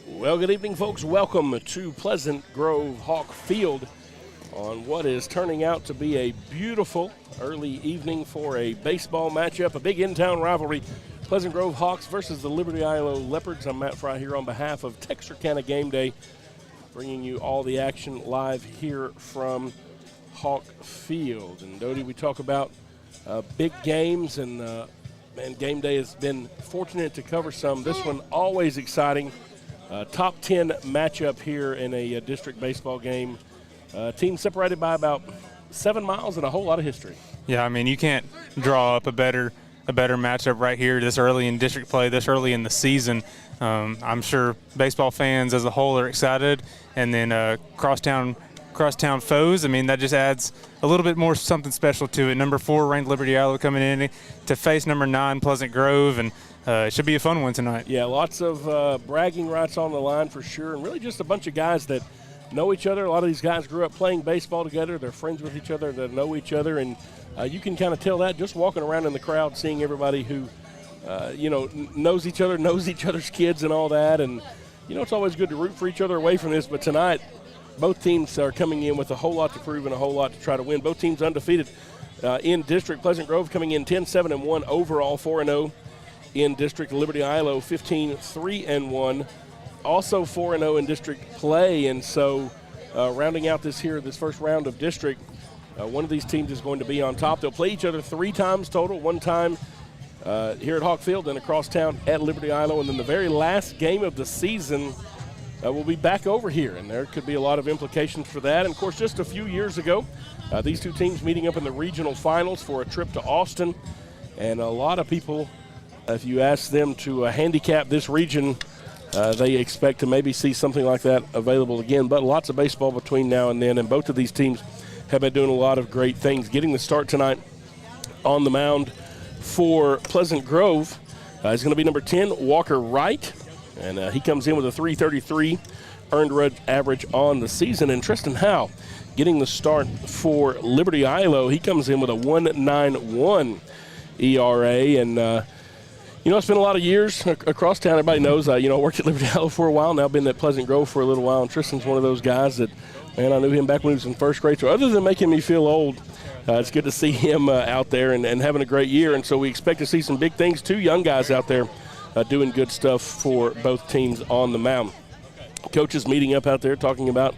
Well, good evening, folks. Welcome to Pleasant Grove Hawk Field on what is turning out to be a beautiful early evening for a baseball matchup, a big in-town rivalry. Pleasant Grove Hawks versus the Liberty-Eylau Leopards. I'm Matt Fry here on behalf of Texarkana Gameday, bringing you all the action live here from Hawk Field. And Dodie, we talk about big games, and Gameday has been fortunate to cover some. This one always exciting. Top 10 matchup here in a district baseball game. Team separated by about 7 miles and a whole lot of history. Yeah, I mean, you can't draw up a better matchup right here this early in district play, this early in the season. I'm sure baseball fans as a whole are excited, and then crosstown foes. I mean, that just adds a little bit more something special to it. Number 4 ranked Liberty-Eylau coming in to face number 9 Pleasant Grove, and it should be a fun one tonight. Yeah, lots of bragging rights on the line for sure, and really just a bunch of guys that know each other. A lot of these guys grew up playing baseball together. They're friends with each other. They know each other, and you can kind of tell that just walking around in the crowd, seeing everybody who, knows each other, knows each other's kids and all that. And, it's always good to root for each other away from this, but tonight both teams are coming in with a whole lot to prove and a whole lot to try to win. Both teams undefeated in district. Pleasant Grove coming in 10-7-1 overall, 4-0 in district. Liberty-Eylau 15-3-1, also 4-0 in district play. And so rounding out this first round of district, one of these teams is going to be on top. They'll play each other 3 times total, 1 time here at Hawk Field and across town at Liberty-Eylau. And then the very last game of the season will be back over here, and there could be a lot of implications for that. And, of course, just a few years ago, these two teams meeting up in the regional finals for a trip to Austin. And a lot of people, if you ask them to handicap this region, they expect to maybe see something like that available again. But lots of baseball between now and then, and both of these teams have been doing a lot of great things. Getting the start tonight on the mound for Pleasant Grove is going to be number 10, Walker Wright. And he comes in with a .333 earned run average on the season. And Tristan Howe getting the start for Liberty-Eylau. He comes in with a 1.91 ERA. And, it's been a lot of years across town. Everybody knows, I worked at Liberty-Eylau for a while, now been at Pleasant Grove for a little while. And Tristan's one of those guys that, I knew him back when he was in first grade. So other than making me feel old, it's good to see him out there and having a great year. And so we expect to see some big things. 2 young guys out there doing good stuff for both teams on the mound. Coaches meeting up out there talking about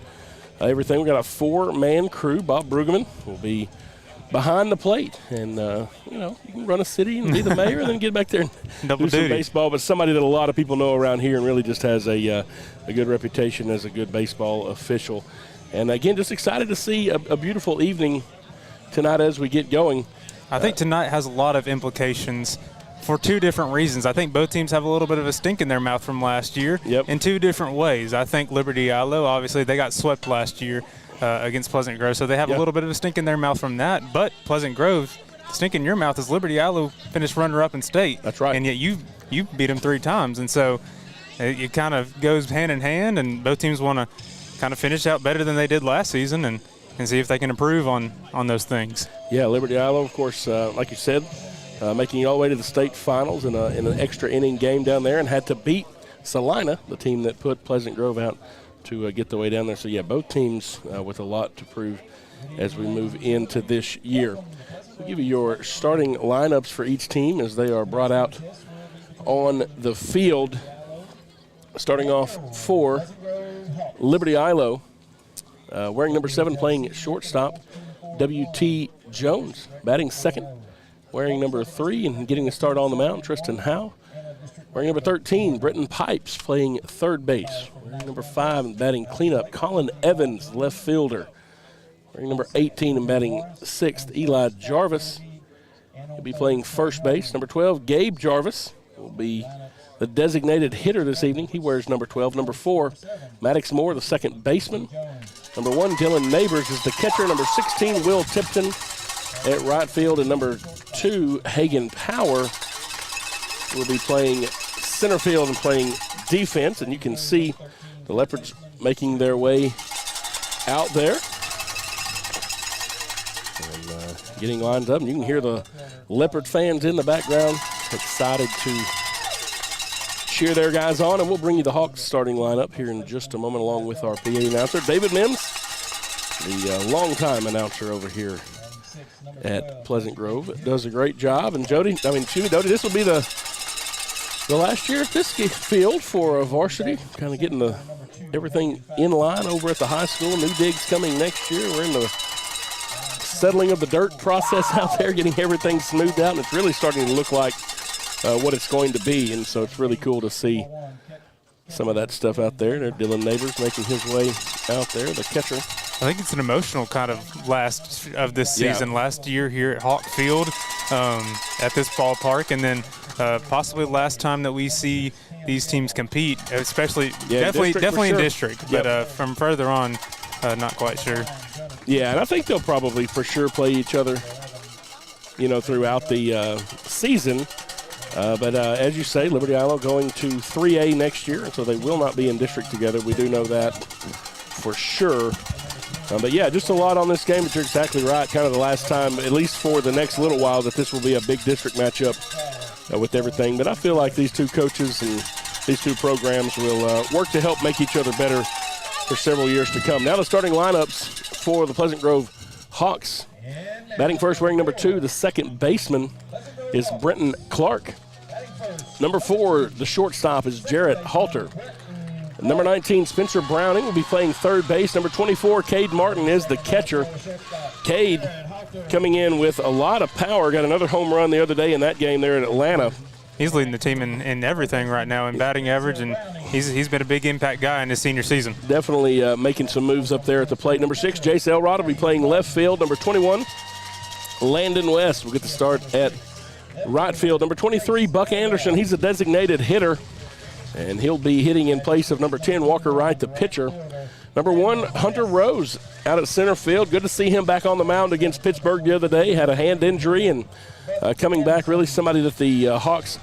everything. We got a 4-man crew. Bob Brueggemann will be behind the plate, and you can run a city and be the mayor and then get back there and do some baseball. But somebody that a lot of people know around here and really just has a good reputation as a good baseball official. And again, just excited to see a beautiful evening tonight as we get going. I think tonight has a lot of implications for 2 different reasons. I think both teams have a little bit of a stink in their mouth from last year in 2 different ways. I think Liberty-Eylau, obviously, they got swept last year against Pleasant Grove, so they have a little bit of a stink in their mouth from that. But Pleasant Grove, the stink in your mouth is Liberty-Eylau finished runner-up in state. That's right. And yet you beat them 3 times. And so it kind of goes hand in hand, and both teams want to kind of finish out better than they did last season and see if they can improve on those things. Yeah, Liberty-Eylau, of course, like you said, making it all the way to the state finals in an extra inning game down there, and had to beat Salina, the team that put Pleasant Grove out, to get the way down there. So, yeah, both teams with a lot to prove as we move into this year. We'll give you your starting lineups for each team as they are brought out on the field. Starting off for Liberty-Eylau, wearing number 7, playing shortstop, W.T. Jones. Batting second, wearing number 3 and getting the start on the mound, Tristan Howe. Wearing number 13, Britton Pipes, playing third base. Wearing number 5 and batting cleanup, Colin Evans, left fielder. Wearing number 18 and batting sixth, Eli Jarvis. He'll be playing first base. Number 12, Gabe Jarvis will be the designated hitter this evening. He wears number 12. Number 4, Maddox Moore, the second baseman. Number 1, Dylan Neighbors is the catcher. Number 16, Will Tipton at right field. And number 2, Hagen Power will be playing center field and playing defense. And you can see the Leopards making their way out there and getting lined up. And you can hear the Leopard fans in the background excited to cheer their guys on, and we'll bring you the Hawks starting lineup here in just a moment, along with our PA announcer, David Mims, the longtime announcer over here at Pleasant Grove. Does a great job. And Dodie, this will be the last year at this field for varsity, kind of getting everything in line over at the high school. New digs coming next year. We're in the settling of the dirt process out there, getting everything smoothed out, and it's really starting to look like what it's going to be. And so it's really cool to see some of that stuff out there. There, Dylan Neighbors making his way out there, the catcher. I think it's an emotional kind of last of this season. Yeah. Last year here at Hawk Field at this ballpark, and then possibly the last time that we see these teams compete, especially definitely in district, but from further on, not quite sure. Yeah, and I think they'll probably for sure play each other, throughout the season. But as you say, Liberty-Eylau going to 3A next year, and so they will not be in district together. We do know that for sure. But, yeah, just a lot on this game, but you're exactly right. Kind of the last time, at least for the next little while, that this will be a big district matchup with everything. But I feel like these two coaches and these two programs will work to help make each other better for several years to come. Now the starting lineups for the Pleasant Grove Hawks. Batting first, wearing number 2, the second baseman is Brenton Clark. Number 4, the shortstop, is Jarrett Halter. Number 19, Spencer Browning, will be playing third base. Number 24, Cade Martin, is the catcher. Cade coming in with a lot of power. Got another home run the other day in that game there in Atlanta. He's leading the team in everything right now in batting average, and he's been a big impact guy in his senior season. Definitely making some moves up there at the plate. Number 6, Jace Elrod, will be playing left field. Number 21, Landon West will get the start at right field. Number 23, Buck Anderson, he's a designated hitter, and he'll be hitting in place of number 10, Walker Wright, the pitcher. Number 1, Hunter Rose out at center field. Good to see him back on the mound against Pittsburgh the other day. Had a hand injury and coming back, really somebody that the Hawks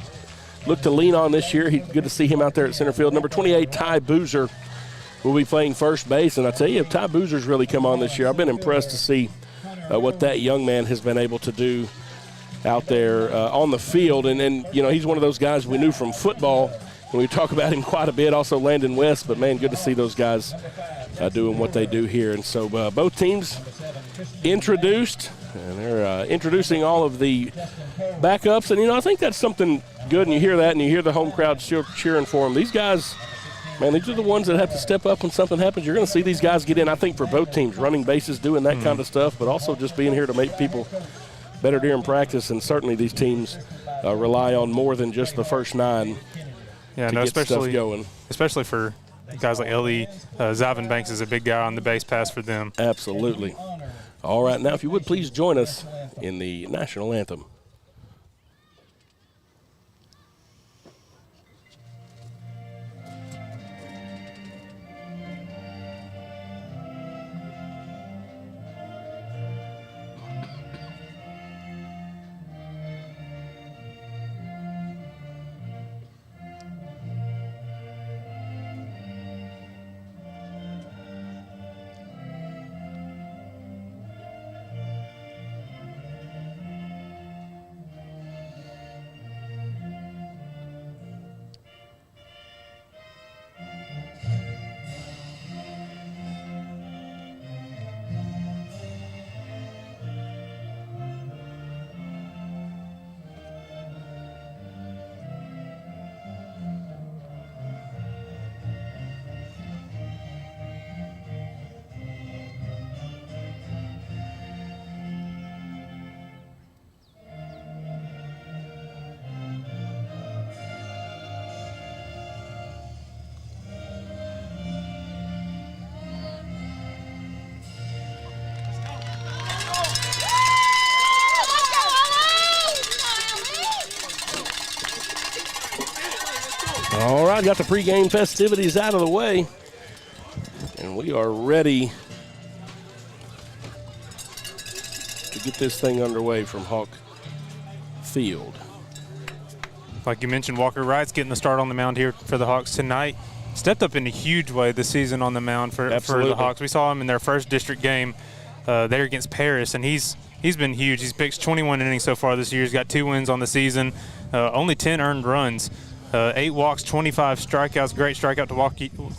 look to lean on this year. Good to see him out there at center field. Number 28, Ty Boozer, will be playing first base. And I tell you, Ty Boozer's really come on this year. I've been impressed to see what that young man has been able to do out there on the field. And he's one of those guys we knew from football. And we talk about him quite a bit, also Landon West, but, man, good to see those guys doing what they do here. And so both teams introduced, and they're introducing all of the backups. And, I think that's something good, and you hear that, and you hear the home crowd still cheering for them. These guys, man, these are the ones that have to step up when something happens. You're going to see these guys get in, I think, for both teams, running bases, doing that kind of stuff, but also just being here to make people better during practice. And certainly these teams rely on more than just the first 9. Yeah, no, especially for guys like Ellie, Zivin Banks is a big guy on the base pass for them. Absolutely. All right, now if you would please join us in the national anthem. All right, got the pregame festivities out of the way, and we are ready to get this thing underway from Hawk Field. Like you mentioned, Walker Wright's getting the start on the mound here for the Hawks tonight. Stepped up in a huge way this season on the mound for the Hawks. We saw him in their first district game there against Paris, and he's been huge. He's pitched 21 innings so far this year. He's got 2 wins on the season, only 10 earned runs. 8 walks, 25 strikeouts, great strikeout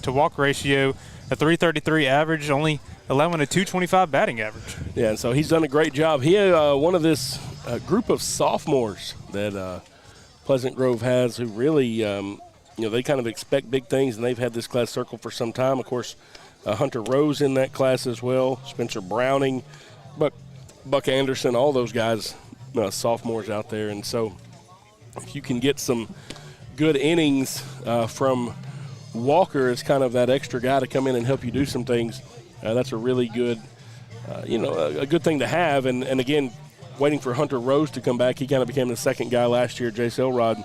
to walk ratio, a 333 average, only allowing a 225 batting average. Yeah, and so he's done a great job. He one of this group of sophomores that Pleasant Grove has who really, they kind of expect big things, and they've had this class circled for some time. Of course, Hunter Rose in that class as well, Spencer Browning, Buck Anderson, all those guys, sophomores out there. And so if you can get some good innings from Walker as kind of that extra guy to come in and help you do some things, that's a really good, a good thing to have. And again, waiting for Hunter Rose to come back, he kind of became the second guy last year. Jace Elrod,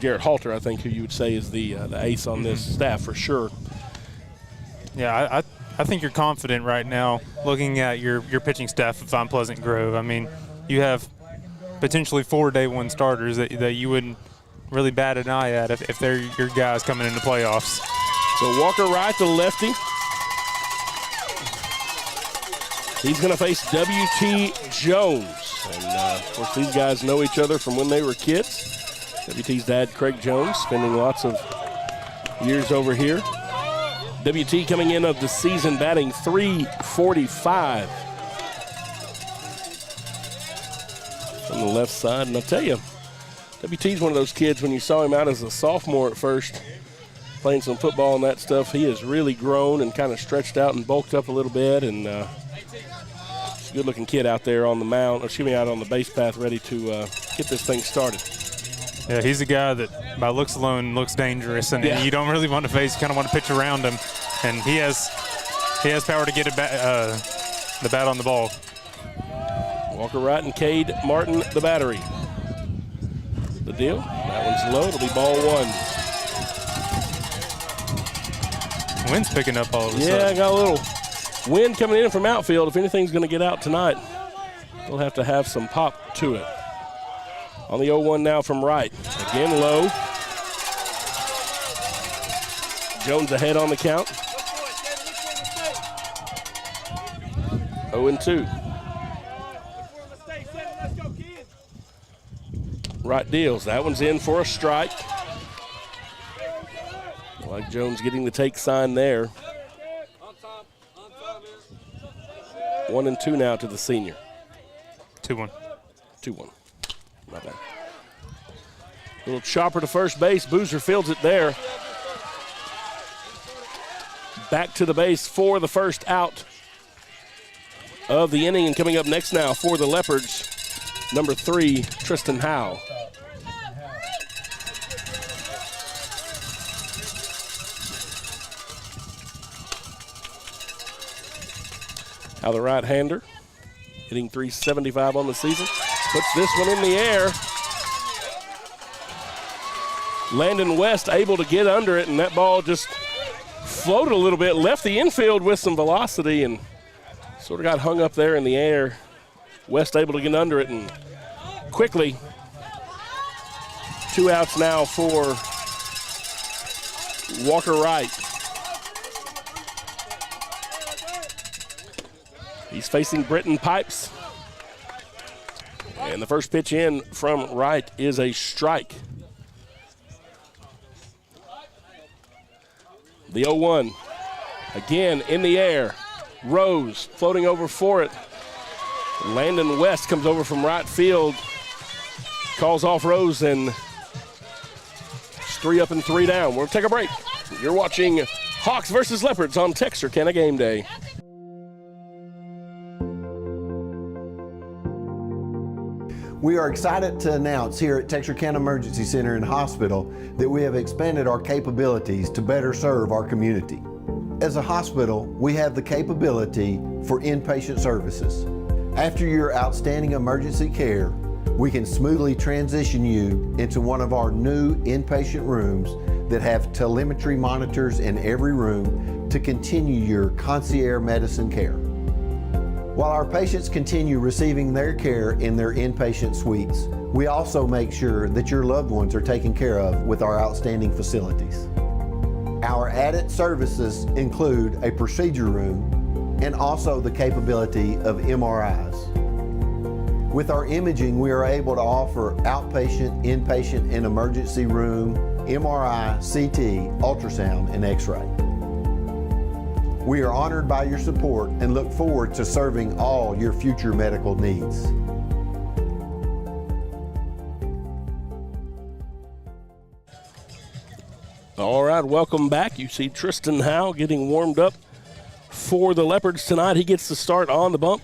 Jared Halter, I think, who you would say is the ace on this staff for sure. Yeah, I think you're confident right now looking at your pitching staff if I'm Pleasant Grove. I mean, you have potentially 4 day one starters that you wouldn't really bat an eye at if they're your guys coming into playoffs. So Walker Wright, the lefty. He's going to face W.T. Jones. And, of course, these guys know each other from when they were kids. W.T.'s dad, Craig Jones, spending lots of years over here. W.T. coming in of the season batting .345 from the left side. And I'll tell you, W.T.'s one of those kids, when you saw him out as a sophomore at first, playing some football and that stuff, he has really grown and kind of stretched out and bulked up a little bit. And he's a good-looking kid out there on the mound, out on the base path, ready to get this thing started. Yeah, he's a guy that, by looks alone, looks dangerous, and you don't really want to face. You kind of want to pitch around him, and he has power to get the bat on the ball. Walker Wright and Cade Martin, the battery. The deal. That one's low. It'll be ball one. Wind's picking up all of a sudden. Yeah, I got a little wind coming in from outfield. If anything's going to get out tonight, they'll have to have some pop to it. On the 0-1 now from Wright. Again low. Jones ahead on the count. 0-2. Wright deals. That one's in for a strike. Like Jones getting the take sign there. 1-2 now to the senior. 2-1. 2-1. My bad. Little chopper to first base. Boozer fields it there. Back to the base for the first out of the inning. And coming up next now for the Leopards, number 3, Tristan Howe. Howe, the right-hander, hitting .375 on the season. Puts this one in the air. Landon West able to get under it, and that ball just floated a little bit, left the infield with some velocity, and sort of got hung up there in the air. West able to get under it, and quickly, 2 outs now for Walker Wright. He's facing Britton Pipes. And the first pitch in from Wright is a strike. The 0-1. Again in the air. Rose floating over for it. Landon West comes over from right field. Calls off Rose, and it's 3 up and 3 down. We'll take a break. You're watching Hawks versus Leopards on Texarkana Game Day. We are excited to announce here at Texarkana Emergency Center and Hospital that we have expanded our capabilities to better serve our community. As a hospital, we have the capability for inpatient services. After your outstanding emergency care, we can smoothly transition you into one of our new inpatient rooms that have telemetry monitors in every room to continue your concierge medicine care. While our patients continue receiving their care in their inpatient suites, we also make sure that your loved ones are taken care of with our outstanding facilities. Our added services include a procedure room and also the capability of MRIs. With our imaging, we are able to offer outpatient, inpatient, and emergency room, MRI, CT, ultrasound, and X-ray. We are honored by your support and look forward to serving all your future medical needs. All right, welcome back. You see Tristan Howe getting warmed up for the Leopards tonight. He gets the start on the bump.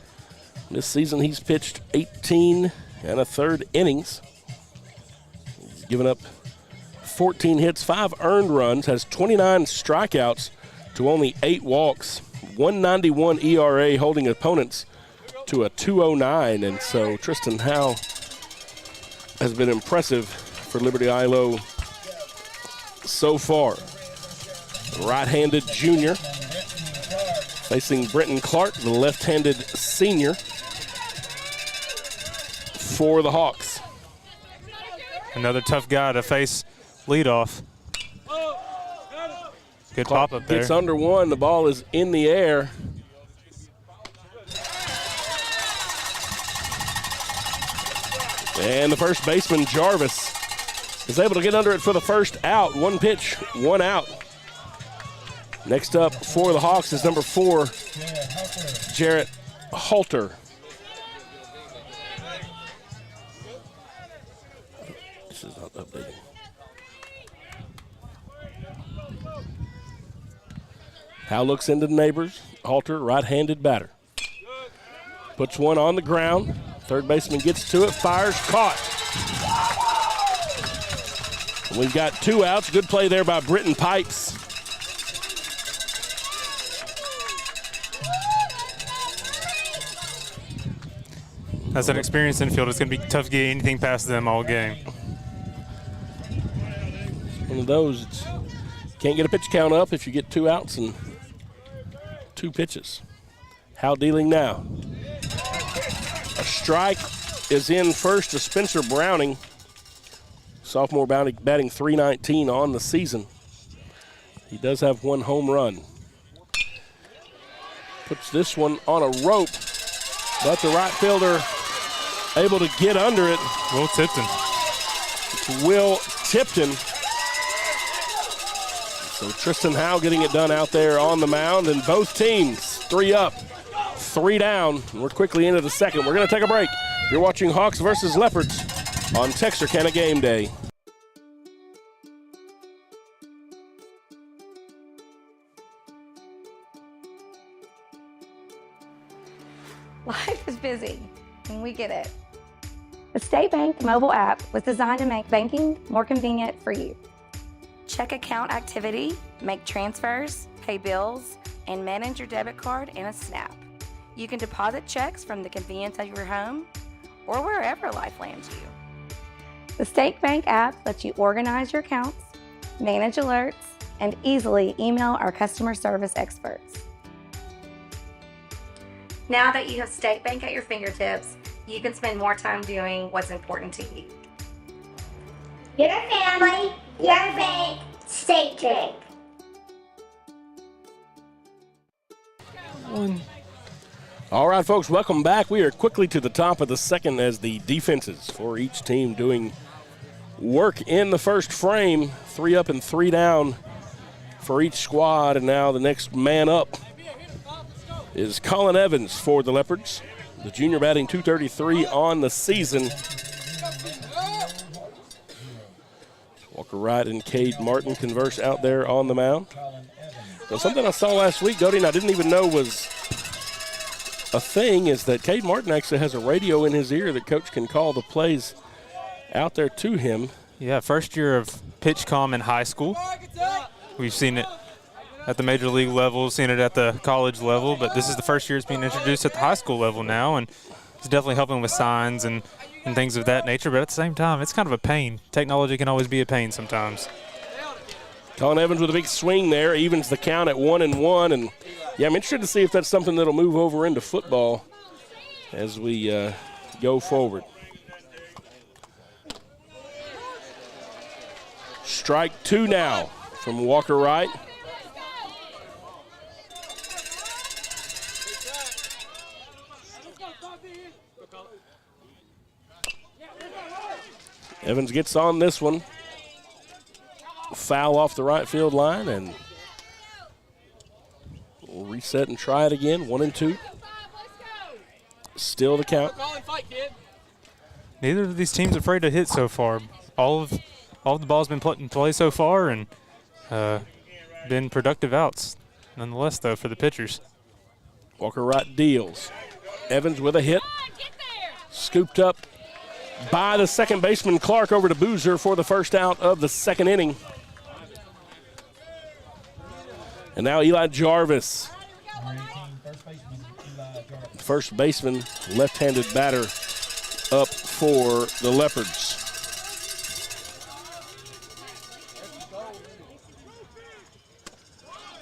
This season he's pitched 18 1/3 innings. He's given up 14 hits, 5 earned runs, has 29 strikeouts to only 8 walks, 191 ERA, holding opponents to a 209. And so Tristan Howe has been impressive for Liberty-Eylau so far. Right-handed junior facing Brenton Clark, the left-handed senior for the Hawks. Another tough guy to face leadoff. Good Clark pop up there. gets under one. The ball is in the air. And the first baseman, Jarvis, is able to get under it for the first out. 1 pitch, 1 out. Next up for the Hawks is number 4, Jarrett Halter. This is not updating. Howe looks into the neighbors. Halter, right-handed batter. Puts one on the ground. Third baseman gets to it, fires, caught. And we've got 2 outs. Good play there by Britton Pipes. That's an experienced infield. It's going to be tough to get anything past them all game. One of those, can't get a pitch count up if you get 2 outs and 2 pitches. Howe dealing now. A strike is in first to Spencer Browning. Sophomore batting .319 on the season. He does have 1 home run. Puts this one on a rope, but the right fielder able to get under it. Will Tipton. It's Will Tipton. So Tristan Howe getting it done out there on the mound, and both teams 3 up, 3 down. We're quickly into the second. We're going to take a break. You're watching Hawks versus Leopards on Texarkana Game Day. Life is busy, and we get it. The State Bank mobile app was designed to make banking more convenient for you. Check account activity, make transfers, pay bills, and manage your debit card in a snap. You can deposit checks from the convenience of your home or wherever life lands you. The State Bank app lets you organize your accounts, manage alerts, and easily email our customer service experts. Now that you have State Bank at your fingertips, you can spend more time doing what's important to you. Your family, your bank, State Bank. All right, folks, welcome back. We are quickly to the top of the second as the defenses for each team doing work in the first frame. 3 up and 3 down for each squad, and now the next man up is Colin Evans for the Leopards. The junior batting .233 on the season. Walker Wright and Cade Martin converse out there on the mound. Now, something I saw last week, Doty, and I didn't even know was a thing, is that Cade Martin actually has a radio in his ear that coach can call the plays out there to him. Yeah, first year of pitch comm in high school. We've seen it at the major league level, seen it at the college level, but this is the first year it's being introduced at the high school level now, and it's definitely helping with signs and things of that nature, but at the same time, it's kind of a pain. Technology can always be a pain sometimes. Colin Evans with a big swing there, evens the count at 1-1, and yeah, I'm interested to see if that's something that'll move over into football as we go forward. Strike 2 now from Walker Wright. Evans gets on this one. Foul off the right field line, and we'll reset and try it again. 1-2. Still the count. Neither of these teams afraid to hit so far. All of the balls been put in play so far, and been productive outs. Nonetheless, though, for the pitchers. Walker right deals. Evans with a hit. Scooped up by the second baseman Clark over to Boozer for the first out of the second inning. And now Eli Jarvis. First baseman, left-handed batter up for the Leopards.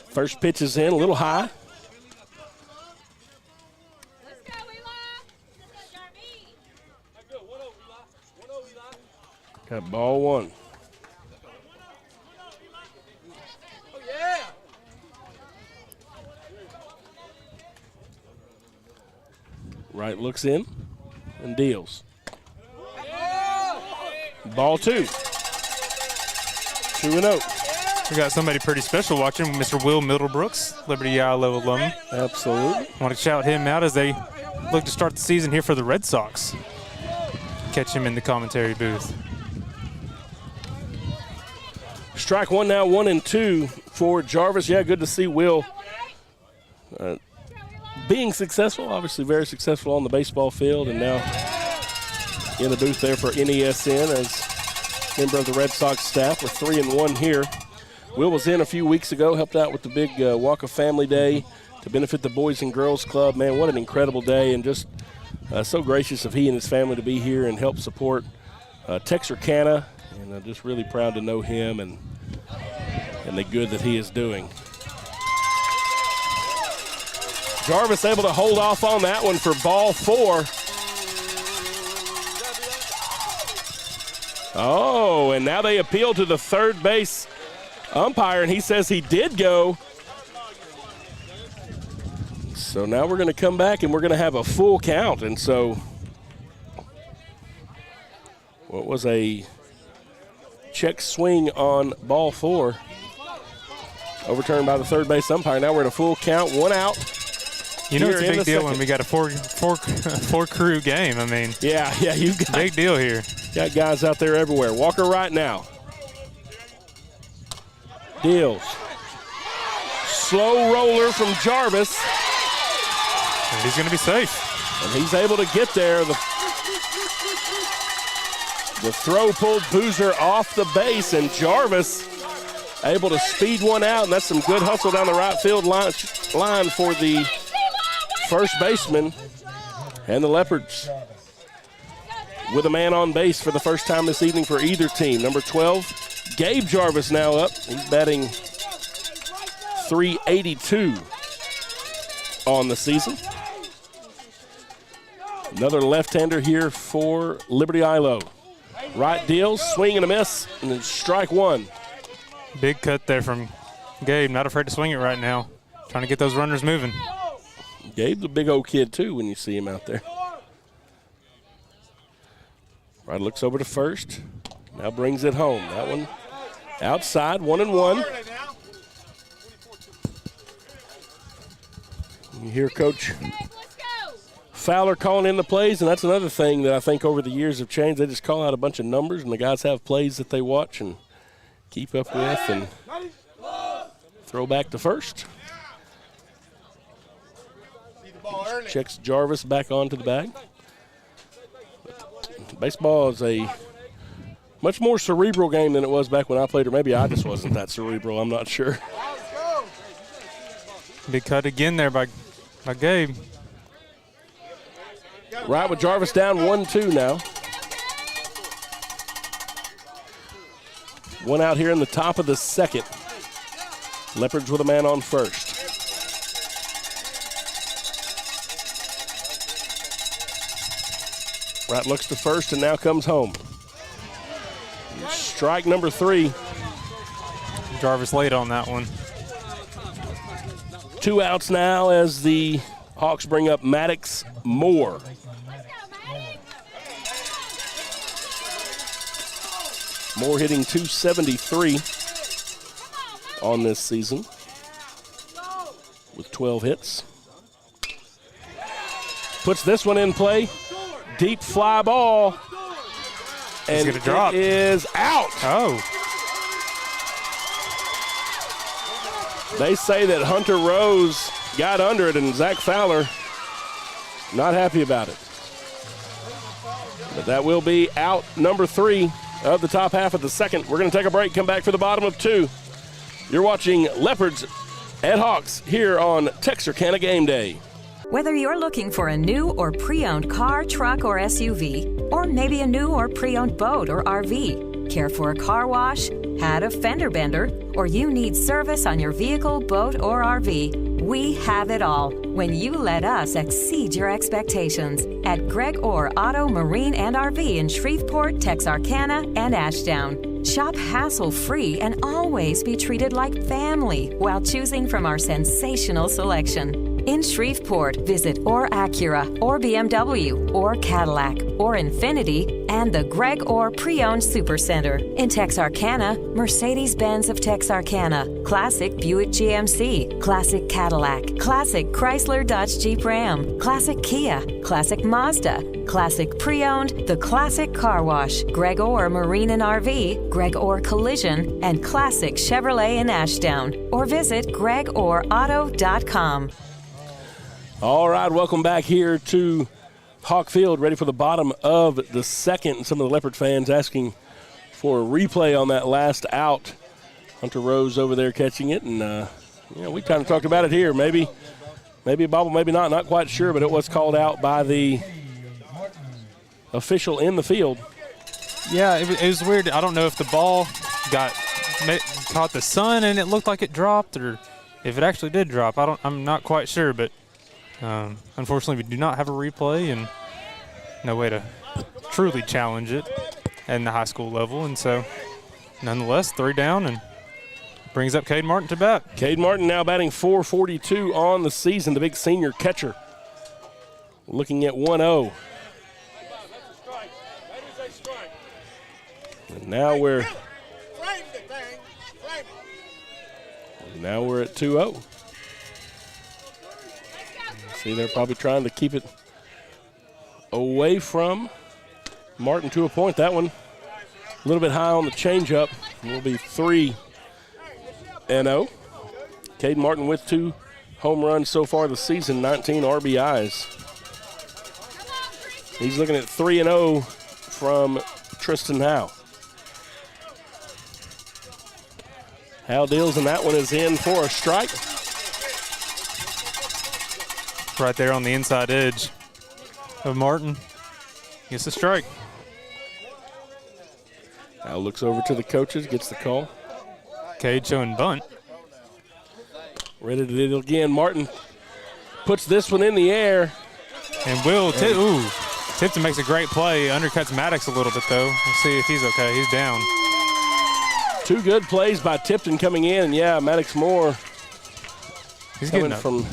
First pitch is in, a little high. Got ball one. Right looks in and deals. Ball two. 2-0. We got somebody pretty special watching, Mr. Will Middlebrooks, Liberty-Eylau alum. Absolutely. Want to shout him out as they look to start the season here for the Red Sox. Catch him in the commentary booth. Strike one now, 1-2 for Jarvis. Yeah, good to see Will being successful, obviously very successful on the baseball field, and now in the booth there for NESN as member of the Red Sox staff. We're 3-1 here. Will was in a few weeks ago, helped out with the big Walk of Family Day to benefit the Boys and Girls Club. Man, what an incredible day, and just so gracious of he and his family to be here and help support Texarkana, and I'm just really proud to know him and the good that he is doing. Jarvis able to hold off on that one for ball four. Oh, and now they appeal to the third base umpire, and he says he did go. So now we're going to come back and we're going to have a full count. And so what was a check swing on ball four, overturned by the third base umpire. Now we're at a full count, one out. You know it's a big deal when we got a four crew game. I mean, yeah, you've got big deal here. Got guys out there everywhere. Walker right now. Deals. Slow roller from Jarvis. And he's going to be safe. And he's able to get there. The throw pulled Boozer off the base, and Jarvis able to speed one out, and that's some good hustle down the right field line for the first baseman and the Leopards with a man on base for the first time this evening for either team. Number 12, Gabe Jarvis now up. He's batting .382 on the season. Another left-hander here for Liberty-Eylau. Right deals, swing and a miss, and then strike one. Big cut there from Gabe, not afraid to swing it right now. Trying to get those runners moving. Gabe's a big old kid, too, when you see him out there. Right looks over to first. Now brings it home. That one outside, 1-1. You hear Coach Fowler calling in the plays, and that's another thing that I think over the years have changed. They just call out a bunch of numbers, and the guys have plays that they watch and keep up with and throw back to first. Checks Jarvis back onto the bag. Baseball is a much more cerebral game than it was back when I played, or maybe I just wasn't that cerebral. I'm not sure. Big cut again there by Gabe. Right with Jarvis down 1-2 now. One out here in the top of the second. Leopards with a man on first. Right looks to first and now comes home. Strike number 3. Jarvis late on that one. 2 outs now as the Hawks bring up Maddox Moore. Moore hitting .273 on this season with 12 hits. Puts this one in play. Deep fly ball. And it is out. Oh. They say that Hunter Rose got under it, and Zach Fowler not happy about it. But that will be out number 3 of the top half of the second. We're going to take a break, come back for the bottom of 2. You're watching Leopards at Hawks here on Texarkana Game Day. Whether you're looking for a new or pre-owned car, truck, or SUV, or maybe a new or pre-owned boat or RV, care for a car wash, had a fender bender, or you need service on your vehicle, boat, or RV, we have it all when you let us exceed your expectations at Greg Orr Auto, Marine, and RV in Shreveport, Texarkana, and Ashdown. Shop hassle-free and always be treated like family while choosing from our sensational selection. In Shreveport, visit Orr Acura, or BMW, or Cadillac, or Infiniti, and the Greg Orr Pre-Owned Supercenter. In Texarkana, Mercedes-Benz of Texarkana, Classic Buick GMC, Classic Cadillac, Classic Chrysler Dodge Jeep Ram, Classic Kia, Classic Mazda, Classic Pre-Owned, The Classic Car Wash, Greg Orr Marine and RV, Greg Orr Collision, and Classic Chevrolet in Ashdown. Or visit GregOrAuto.com. All right, welcome back here to Hawk Field, ready for the bottom of the second. Some of the Leopard fans asking for a replay on that last out. Hunter Rose over there catching it, and we kind of talked about it here. Maybe a bobble, maybe not quite sure, but it was called out by the official in the field. Yeah, it was weird. I don't know if the ball caught the sun and it looked like it dropped, or if it actually did drop. I'm not quite sure, but unfortunately, we do not have a replay and no way to truly challenge it at the high school level. And so, nonetheless, 3 down and brings up Cade Martin to bat. Cade Martin now batting .442 on the season, the big senior catcher. Looking at 1-0. And now we're at 2-0. See, they're probably trying to keep it away from Martin to a point. That one a little bit high on the changeup. Will be 3-0. Cade Martin with 2 home runs so far this season, 19 RBIs. He's looking at 3-0 from Tristan Howe. Howe deals, and that one is in for a strike. Right there on the inside edge of Martin. Gets the strike. Now looks over to the coaches, gets the call. Cade showing bunt. Ready to do it again. Martin puts this one in the air. And Tipton makes a great play. Undercuts Maddox a little bit, though. Let's see if he's okay. He's down. 2 good plays by Tipton coming in. Yeah, Maddox Moore. He's coming getting up from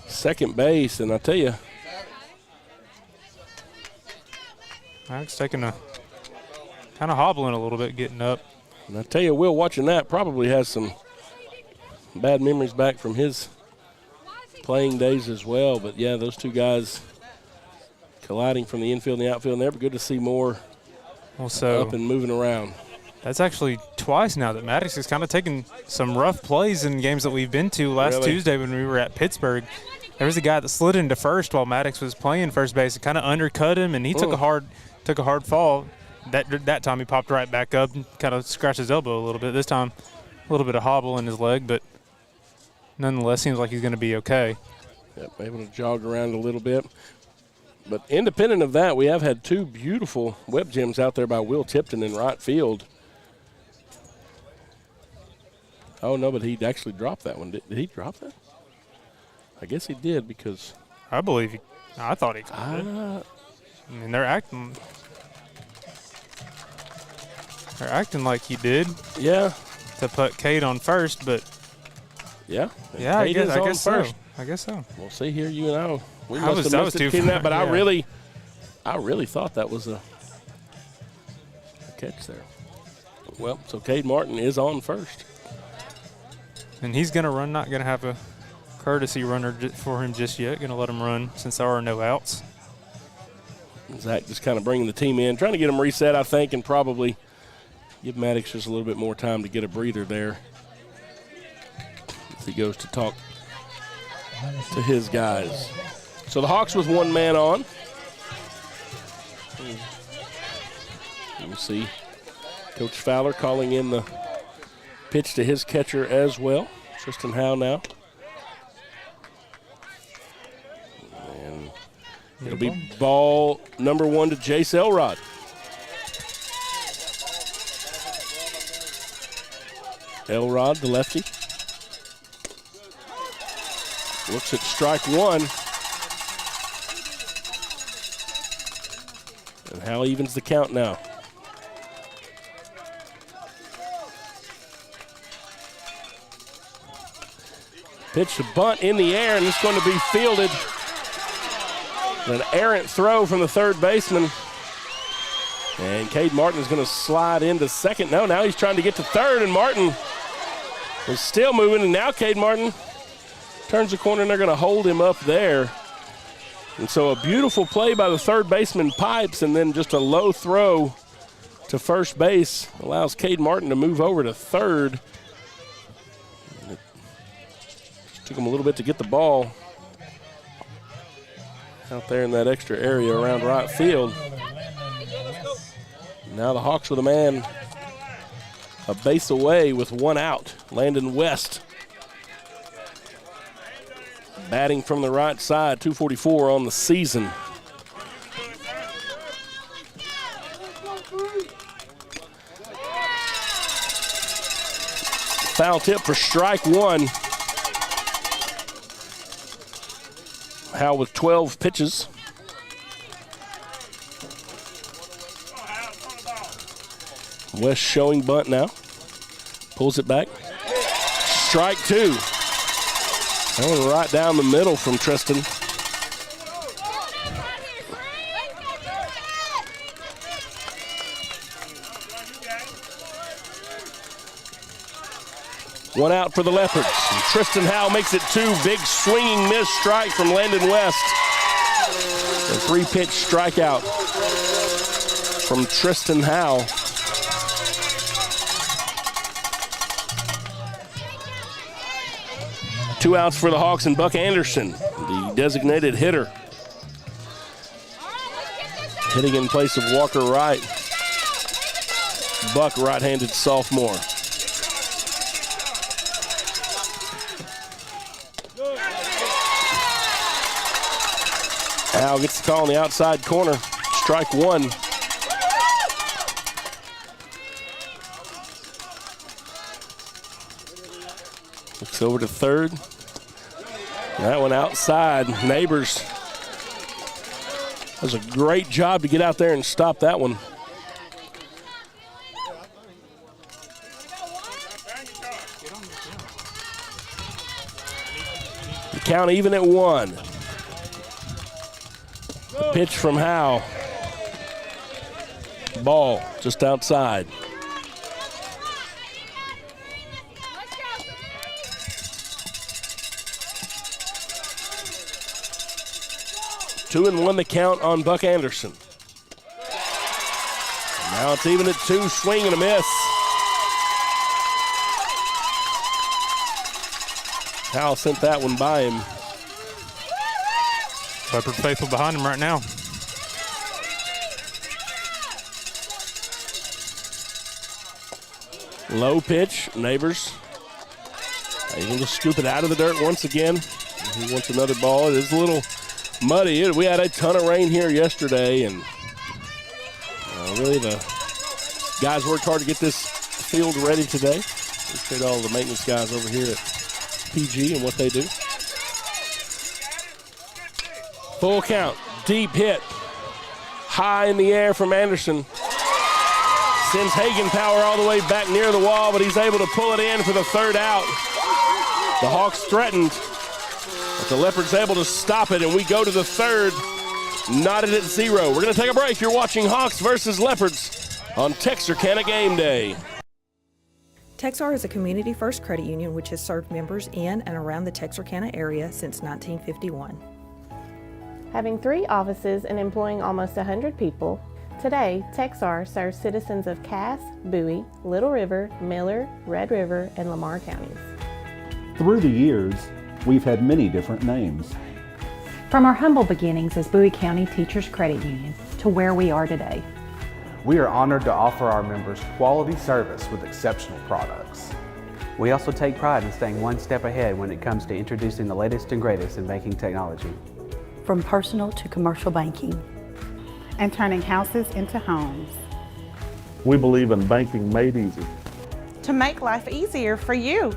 second base, and I tell you, Maddox taking a kind of hobbling a little bit, getting up. And I tell you, Will, watching that probably has some bad memories back from his playing days as well. But yeah, those 2 guys colliding from the infield and the outfield, and they're good to see Moore up and moving around. That's actually twice now that Maddox has kind of taken some rough plays in games that we've been to. Last Tuesday when we were at Pittsburgh, there was a guy that slid into first while Maddox was playing first base. It kind of undercut him, and he took a hard fall. That time he popped right back up and kind of scratched his elbow a little bit. This time, a little bit of hobble in his leg, but nonetheless, seems like he's going to be okay. Yep, able to jog around a little bit. But independent of that, we have had 2 beautiful web gems out there by Will Tipton in right field. Oh, no, but he actually dropped that one. Did he drop that? I guess he did, because I thought he did. I mean, they're acting like he did. Yeah. To put Cade on first, but yeah, I guess so. We'll see here, you and I. We I must have missed it, that, but yeah. I really thought that was a catch there. Well, so Cade Martin is on first. And he's going to run, not going to have a courtesy runner for him just yet. Going to let him run since there are no outs. Zach just kind of bringing the team in, trying to get him reset, I think, and probably give Maddox just a little bit more time to get a breather there as he goes to talk to his guys. So the Hawks with one man on. Let me see. Coach Fowler calling in the pitch to his catcher as well. Tristan Howe now. And it'll be ball number 1 to Jace Elrod. Elrod, the lefty. Looks at strike 1. And Howe evens the count now. Pitch to bunt in the air, and it's going to be fielded. An errant throw from the third baseman. And Cade Martin is going to slide into second. No, now he's trying to get to third, and Martin is still moving. And now Cade Martin turns the corner, and they're going to hold him up there. And so a beautiful play by the third baseman, Pipes, and then just a low throw to first base allows Cade Martin to move over to third. Took him a little bit to get the ball out there in that extra area around right field. Now the Hawks with a man a base away with 1 out. Landon West batting from the right side, 244 on the season. Foul tip for strike 1. Howe with 12 pitches. West showing bunt now. Pulls it back. Strike 2. That one right down the middle from Tristan. One out for the Leopards. And Tristan Howe makes it 2. Big swinging miss strike from Landon West. A 3-pitch strikeout from Tristan Howe. Two outs for the Hawks and Buck Anderson, the designated hitter. Hitting in place of Walker Wright. Buck, right-handed sophomore. Howe gets the call on the outside corner. Strike 1. Looks over to third. That one outside. Neighbors does a great job to get out there and stop that one. The count even at 1. Pitch from Howe. Ball just outside. Two and 1 the count on Buck Anderson. Now it's even at 2, swing and a miss. Howe sent that one by him. Leopard faithful behind him right now. Low pitch, Neighbors able to scoop it out of the dirt once again. He wants another ball. It is a little muddy. We had a ton of rain here yesterday, and really the guys worked hard to get this field ready today. Appreciate all the maintenance guys over here at PG and what they do. Full count, deep hit, high in the air from Anderson. Sends Hagenpower all the way back near the wall, but he's able to pull it in for the third out. The Hawks threatened, but the Leopards able to stop it, and we go to the third, knotted at 0. We're going to take a break. You're watching Hawks versus Leopards on Texarkana Game Day. Texar is a community-first credit union which has served members in and around the Texarkana area since 1951. Having 3 offices and employing almost 100 people, today Texar serves citizens of Cass, Bowie, Little River, Miller, Red River, and Lamar counties. Through the years, we've had many different names. From our humble beginnings as Bowie County Teachers Credit Union to where we are today. We are honored to offer our members quality service with exceptional products. We also take pride in staying one step ahead when it comes to introducing the latest and greatest in banking technology. From personal to commercial banking. And turning houses into homes. We believe in banking made easy. To make life easier for you.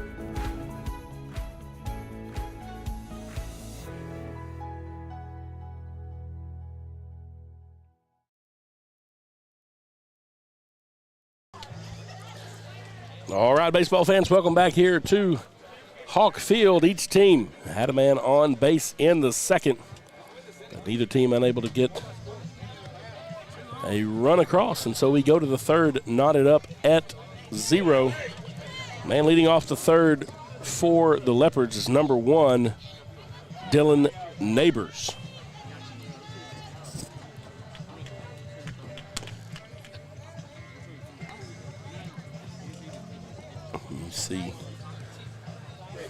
All right, baseball fans, welcome back here to Hawk Field. Each team had a man on base in the second. But neither team unable to get a run across, and so we go to the third, knotted up at 0. Man leading off the third for the Leopards is number 1, Dylan Neighbors. See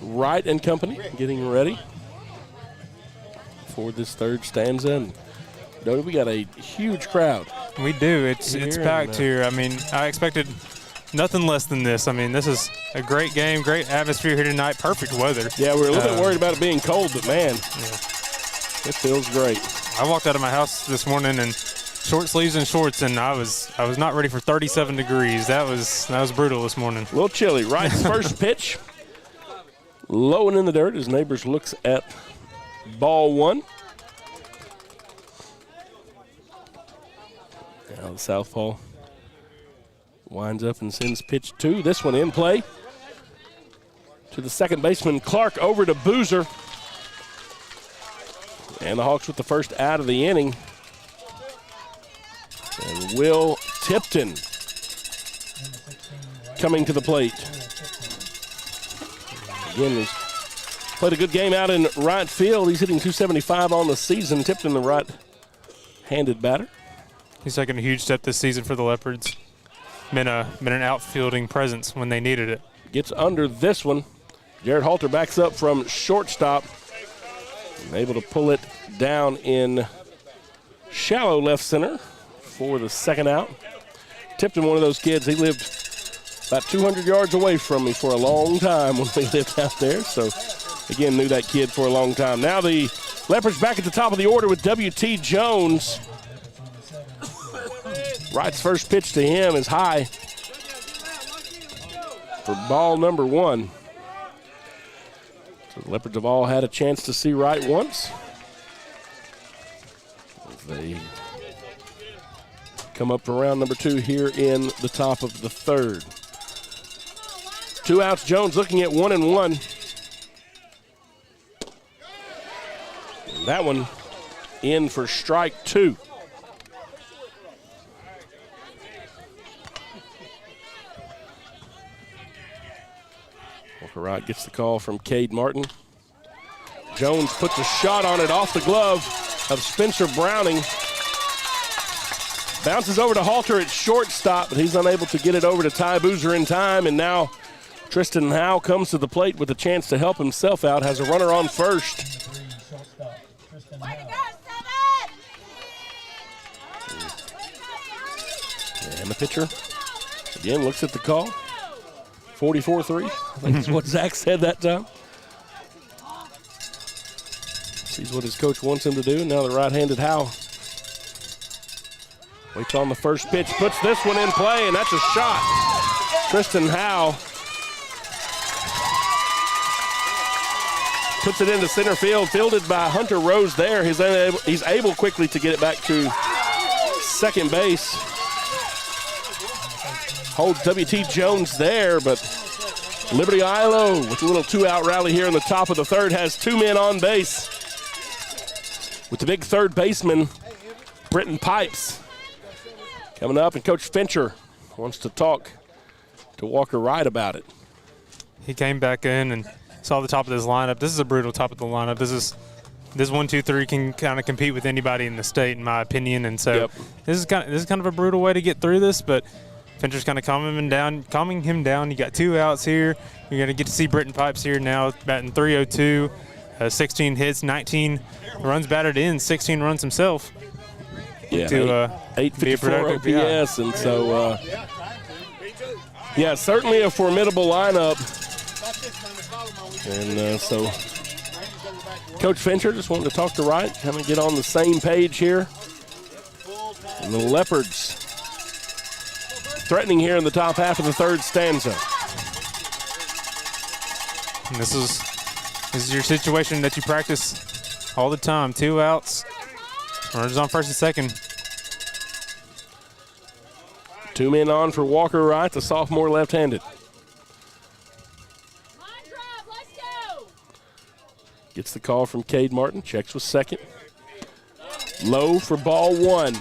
Wright and company getting ready for this third stanza. And Dodie, we got a huge crowd. We do. It's packed here. I mean, I expected nothing less than this. I mean, this is a great game, great atmosphere here tonight, perfect weather. Yeah, we were a little bit worried about it being cold, but man, it feels great. I walked out of my house this morning in short sleeves and shorts, and I was not ready for 37 degrees. That was brutal this morning. A little chilly. Wright's first pitch, low and in the dirt as Neighbors looks at ball 1. Now the southpaw winds up and sends pitch 2. This one in play to the second baseman Clark, over to Boozer, and the Hawks with the first out of the inning. And Will Tipton coming to the plate. Again, he's played a good game out in right field. He's hitting .275 on the season. Tipton, the right-handed batter. He's taken a huge step this season for the Leopards. Been an outfielding presence when they needed it. Gets under this one. Jared Halter backs up from shortstop. Able to pull it down in shallow left center for the second out. Tipton, one of those kids, he lived about 200 yards away from me for a long time when we lived out there. So, again, knew that kid for a long time. Now the Leopards back at the top of the order with W.T. Jones. Wright's first pitch to him is high for ball number 1. So the Leopards have all had a chance to see Wright once. They come up for round number 2 here in the top of the third. 2 outs, Jones looking at 1-1. And that one in for strike 2. Walker Wright gets the call from Cade Martin. Jones puts a shot on it off the glove of Spencer Browning. Bounces over to Halter at shortstop, but he's unable to get it over to Ty Boozer in time. And now Tristan Howe comes to the plate with a chance to help himself out. Has a runner on first. And the pitcher, again, looks at the call. 44-3, I think is what Zach said that time. Sees what his coach wants him to do. Now the right-handed Howe waits on the first pitch, puts this one in play, and that's a shot. Tristan Howe puts it into center field, fielded by Hunter Rose there. He's able quickly to get it back to second base. Holds W.T. Jones there, but Liberty-Eylau with a little 2-out rally here in the top of the third has 2 men on base with the big third baseman, Britton Pipes, coming up, and Coach Fincher wants to talk to Walker Wright about it. He came back in and saw the top of this lineup. This is a brutal top of the lineup. This 1-2-3 can kind of compete with anybody in the state, in my opinion. And so this is kind of a brutal way to get through this. But Fincher's kind of calming him down. You got 2 outs here. You're going to get to see Britton Pipes here now batting .302, 16 hits, 19 runs batted in, 16 runs himself. Yeah, to 854 OPS, and so certainly a formidable lineup. And so Coach Fincher just wanting to talk to Wright, kind of get on the same page here. And the Leopards threatening here in the top half of the third stanza. And this is your situation that you practice all the time. 2 outs, runners on first and second. 2 men on for Walker Wright, the sophomore left-handed. Gets the call from Cade Martin, checks with second. Low for ball 1.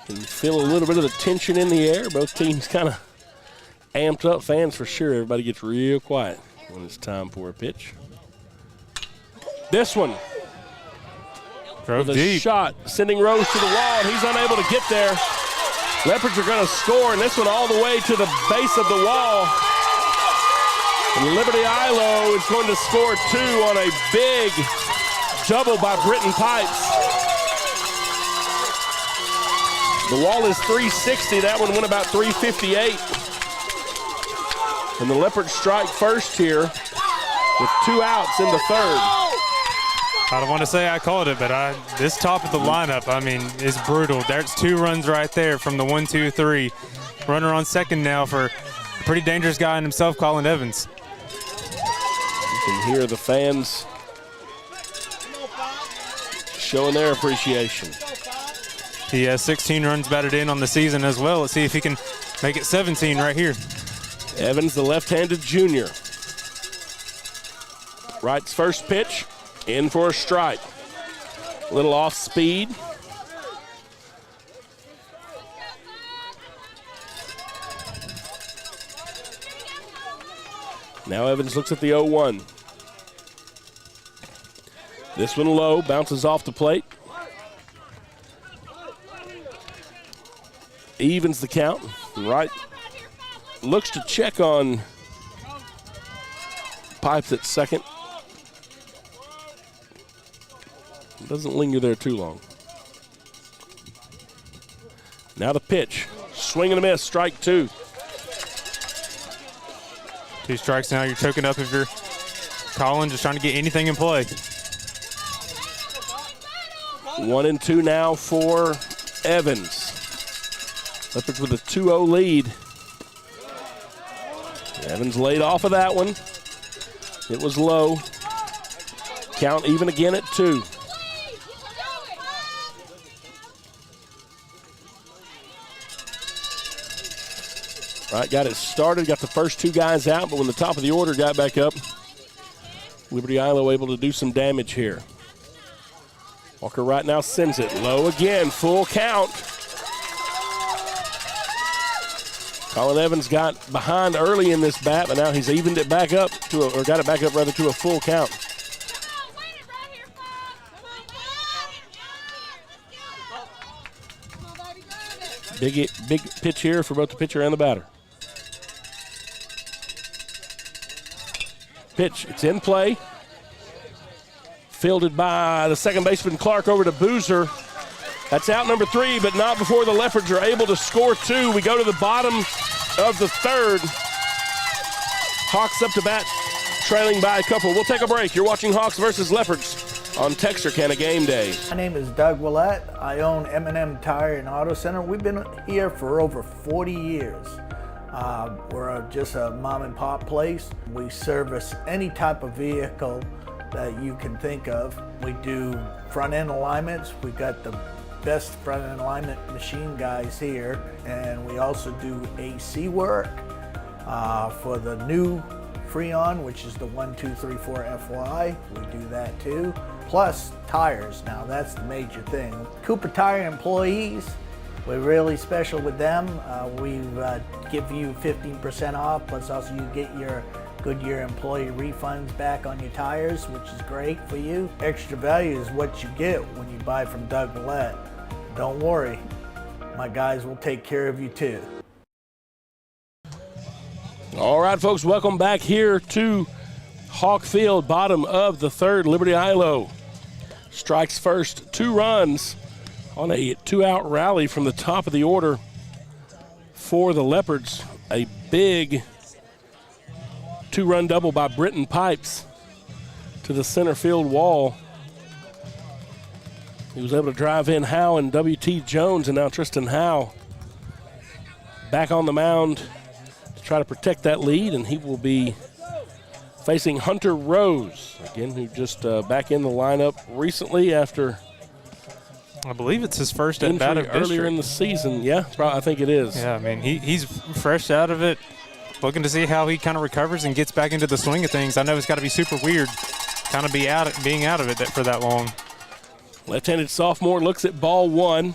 Can feel a little bit of the tension in the air. Both teams kind of amped up. Fans for sure. Everybody gets real quiet when it's time for a pitch. This one. Drove with a deep. Shot, sending Rose to the wall, and he's unable to get there. Leopards are going to score, and this one all the way to the base of the wall. And Liberty-Eylau is going to score 2 on a big double by Britton Pipes. The wall is 360. That one went about 358. And the Leopards strike first here with 2 outs in the third. I don't want to say I called it, but this top of the lineup, I mean, is brutal. There's 2 runs right there from the 1-2-3. Runner on second now for a pretty dangerous guy in himself, Colin Evans. You can hear the fans showing their appreciation. He has 16 runs batted in on the season as well. Let's see if he can make it 17 right here. Evans, the left-handed junior. Wright's first pitch. In for a strike. A little off speed. Now Evans looks at the 0-1. This one low, bounces off the plate. Evens the count. Wright looks to check on Pipes at second. Doesn't linger there too long. Now the pitch. Swing and a miss, strike 2. 2 strikes now. You're choking up if you're Colin, just trying to get anything in play. 1-2 now for Evans. Leopards with a 2-0 lead. Evans laid off of that one. It was low. Count even again at 2. Right, got it started, got the first 2 guys out, but when the top of the order got back up, Liberty-Eylau able to do some damage here. Walker right now sends it low again, full count. Colin Evans got behind early in this bat, but now he's evened it back up got it back up rather to a full count. Big pitch here for both the pitcher and the batter. Pitch, it's in play. Fielded by the second baseman Clark over to Boozer. That's out number 3, but not before the Leopards are able to score 2. We go to the bottom of the third. Hawks up to bat, trailing by a couple. We'll take a break. You're watching Hawks versus Leopards on Texarkana Game Day. My name is Doug Willett. I own M&M Tire and Auto Center. We've been here for over 40 years. We're just a mom and pop place. We service any type of vehicle that you can think of. We do front end alignments. We've got the best front end alignment machine guys here. And we also do AC work for the new Freon, which is the 1234 FY. We do that too. plus tires. Now that's the major thing. Cooper Tire employees, we're really special with them. We give you 15% off, plus also you get your Goodyear employee refunds back on your tires, which is great for you. Extra value is what you get when you buy from Doug Millette. Don't worry, my guys will take care of you too. All right, folks, welcome back here to Hawk Field, bottom of the third. Liberty-Eylau strikes first, 2 runs on a 2-out rally from the top of the order for the Leopards. A big 2-run double by Britton Pipes to the center field wall. He was able to drive in Howe and W.T. Jones, and now Tristan Howe back on the mound to try to protect that lead, and he will be facing Hunter Rose, again, who just back in the lineup recently after, I believe it's his first at bat of earlier in the season. Yeah, I think it is. Yeah, I mean, he's fresh out of it, looking to see how he kind of recovers and gets back into the swing of things. I know it's got to be super weird kind of being out of it for that long. Left-handed sophomore looks at ball 1.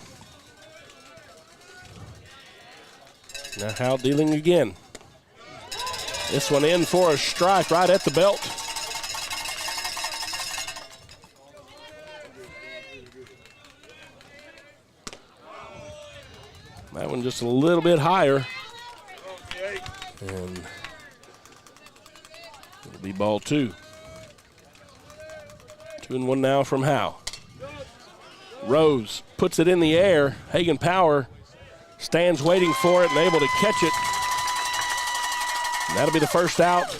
Now Howe dealing again. This one in for a strike right at the belt. That one just a little bit higher. And it'll be ball 2. 2-1 now from Howe. Rose puts it in the air. Hagen Power stands waiting for it and able to catch it. And that'll be the first out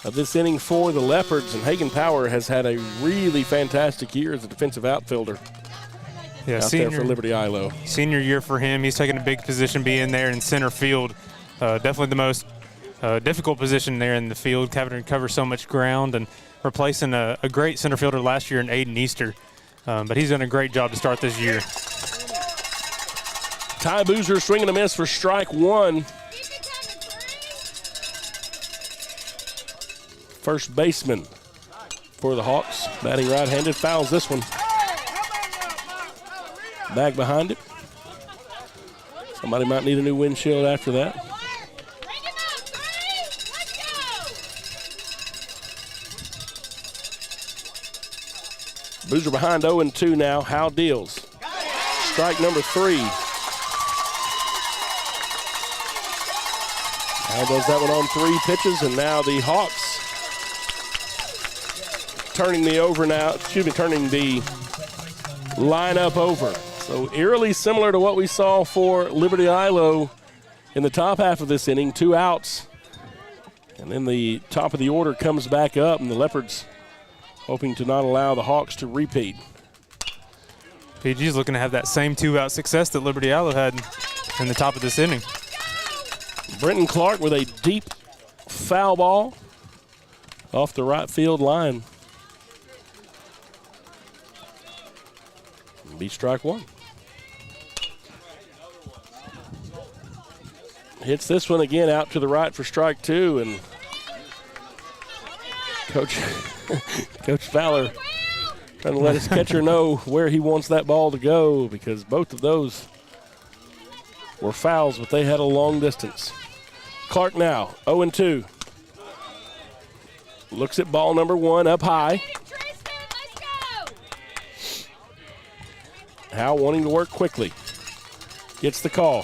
of this inning for the Leopards. And Hagen Power has had a really fantastic year as a defensive outfielder. Yeah, out there for Liberty-Eylau. Senior year for him. He's taking a big position being there in center field. Definitely the most difficult position there in the field, having to cover so much ground and replacing a great center fielder last year in Aiden Easter. But he's done a great job to start this year. Ty Boozer swinging a miss for strike 1. First baseman for the Hawks, batting right-handed, fouls this one. Bag behind it. Somebody might need a new windshield after that. Boozer behind 0-2 now. Howe deals. Strike number 3. Howe does that one on 3 pitches, and now the Hawks turning the lineup over. So eerily similar to what we saw for Liberty-Eylau in the top half of this inning, 2 outs. And then the top of the order comes back up, and the Leopards hoping to not allow the Hawks to repeat. PG's looking to have that same 2-out success that Liberty-Eylau had in the top of this inning. Brenton Clark with a deep foul ball off the right field line. Be strike 1. Hits this one again out to the right for strike 2, and Coach Fowler trying to let his catcher know where he wants that ball to go, because both of those were fouls, but they had a long distance. Clark now, 0-2. Looks at ball number 1 up high. Howe wanting to work quickly. Gets the call.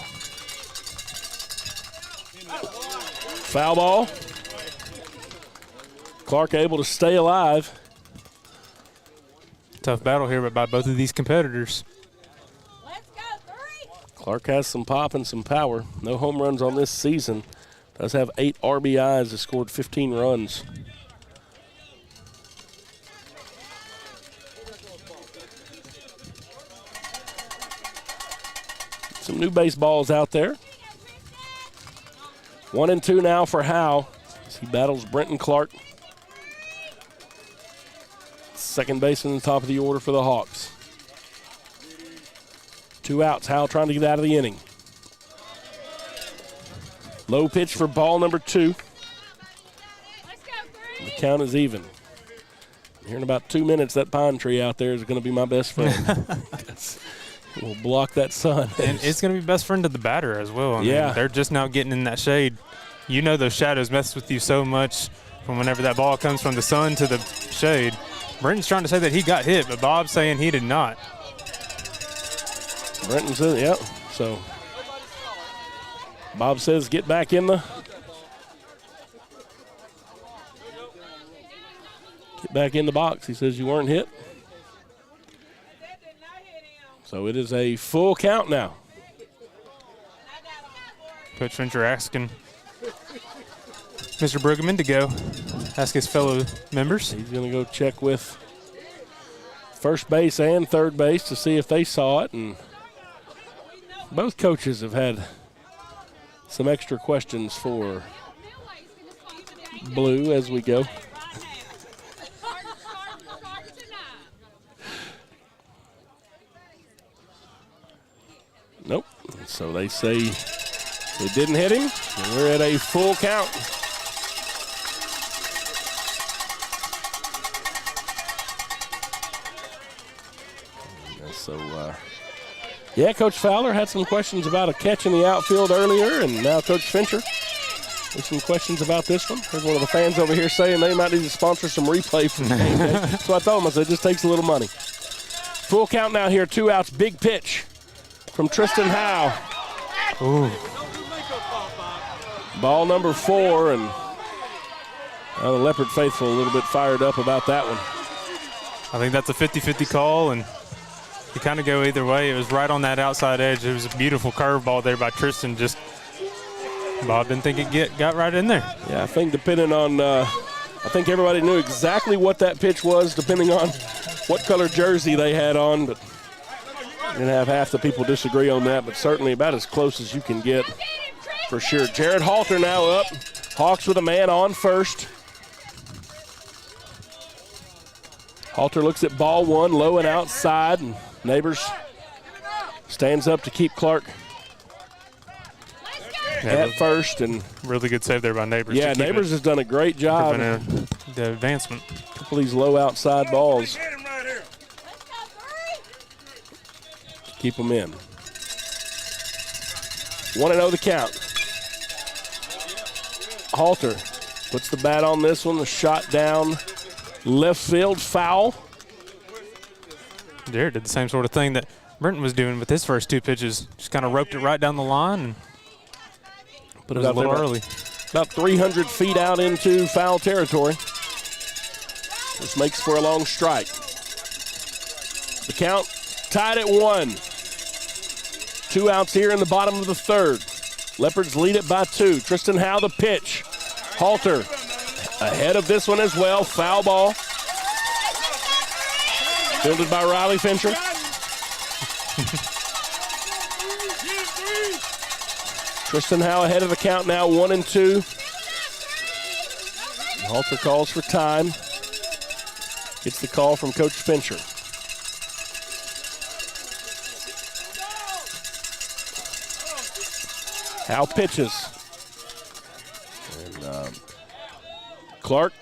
Foul ball. Clark able to stay alive. Tough battle here by both of these competitors. Clark has some pop and some power. No home runs on this season. Does have 8 RBIs. Has scored 15 runs. Some new baseballs out there. 1-2 now for Howe as he battles Brenton Clark. Second baseman, top of the order for the Hawks. 2 outs. Howe trying to get out of the inning. Low pitch for ball number 2. The count is even. Here in about 2 minutes, that pine tree out there is going to be my best friend. We'll block that sun. And it's going to be best friend to the batter as well. I mean, they're just now getting in that shade. You know those shadows mess with you so much from whenever that ball comes from the sun to the shade. Brenton's trying to say that he got hit, but Bob's saying he did not. Brenton says, yep. So Bob says get back in the box. He says you weren't hit. So it is a full count now. Coach Fincher asking Mr. Pregame to go ask his fellow members. He's going to go check with first base and third base to see if they saw it. And both coaches have had some extra questions for Blue as we go. Nope. So they say they didn't hit him. And we're at a full count. So, yeah, Coach Fowler had some questions about a catch in the outfield earlier, and now Coach Fincher with some questions about this one. There's one of the fans over here saying they might need to sponsor some replay from Gameday. So I told him, I said, it just takes a little money. Full count now here, 2 outs, big pitch from Tristan Howe. Ooh. Ball number 4, and the Leopard faithful a little bit fired up about that one. I think that's a 50-50 call, and you kind of go either way. It was right on that outside edge. It was a beautiful curveball there by Tristan. Just Bob didn't think it got right in there. Yeah, I think depending on I think everybody knew exactly what that pitch was depending on what color jersey they had on, but you're going to have half the people disagree on that, but certainly about as close as you can get for sure. Jared Halter now up. Hawks with a man on first. Halter looks at ball 1, low and outside, and Neighbors stands up to keep Clark at first. And really good save there by Neighbors. Yeah, Neighbors has done a great job. The advancement. A couple of these low outside balls. Keep them in. 1-0 the count. Halter puts the bat on this one. The shot down left field, foul. Jared did the same sort of thing that Brenton was doing with his first 2 pitches. Just kind of roped it right down the line and put it out a little early. About 300 feet out into foul territory. This makes for a long strike. The count tied at 1. 2 outs here in the bottom of the 3rd. Leopards lead it by 2. Tristan Howe the pitch. Halter ahead of this one as well. Foul ball. Fielded by Riley Fincher. Tristan Howe ahead of the count now, 1-2. Halter calls for time. Gets the call from Coach Fincher. Howe pitches. And Clark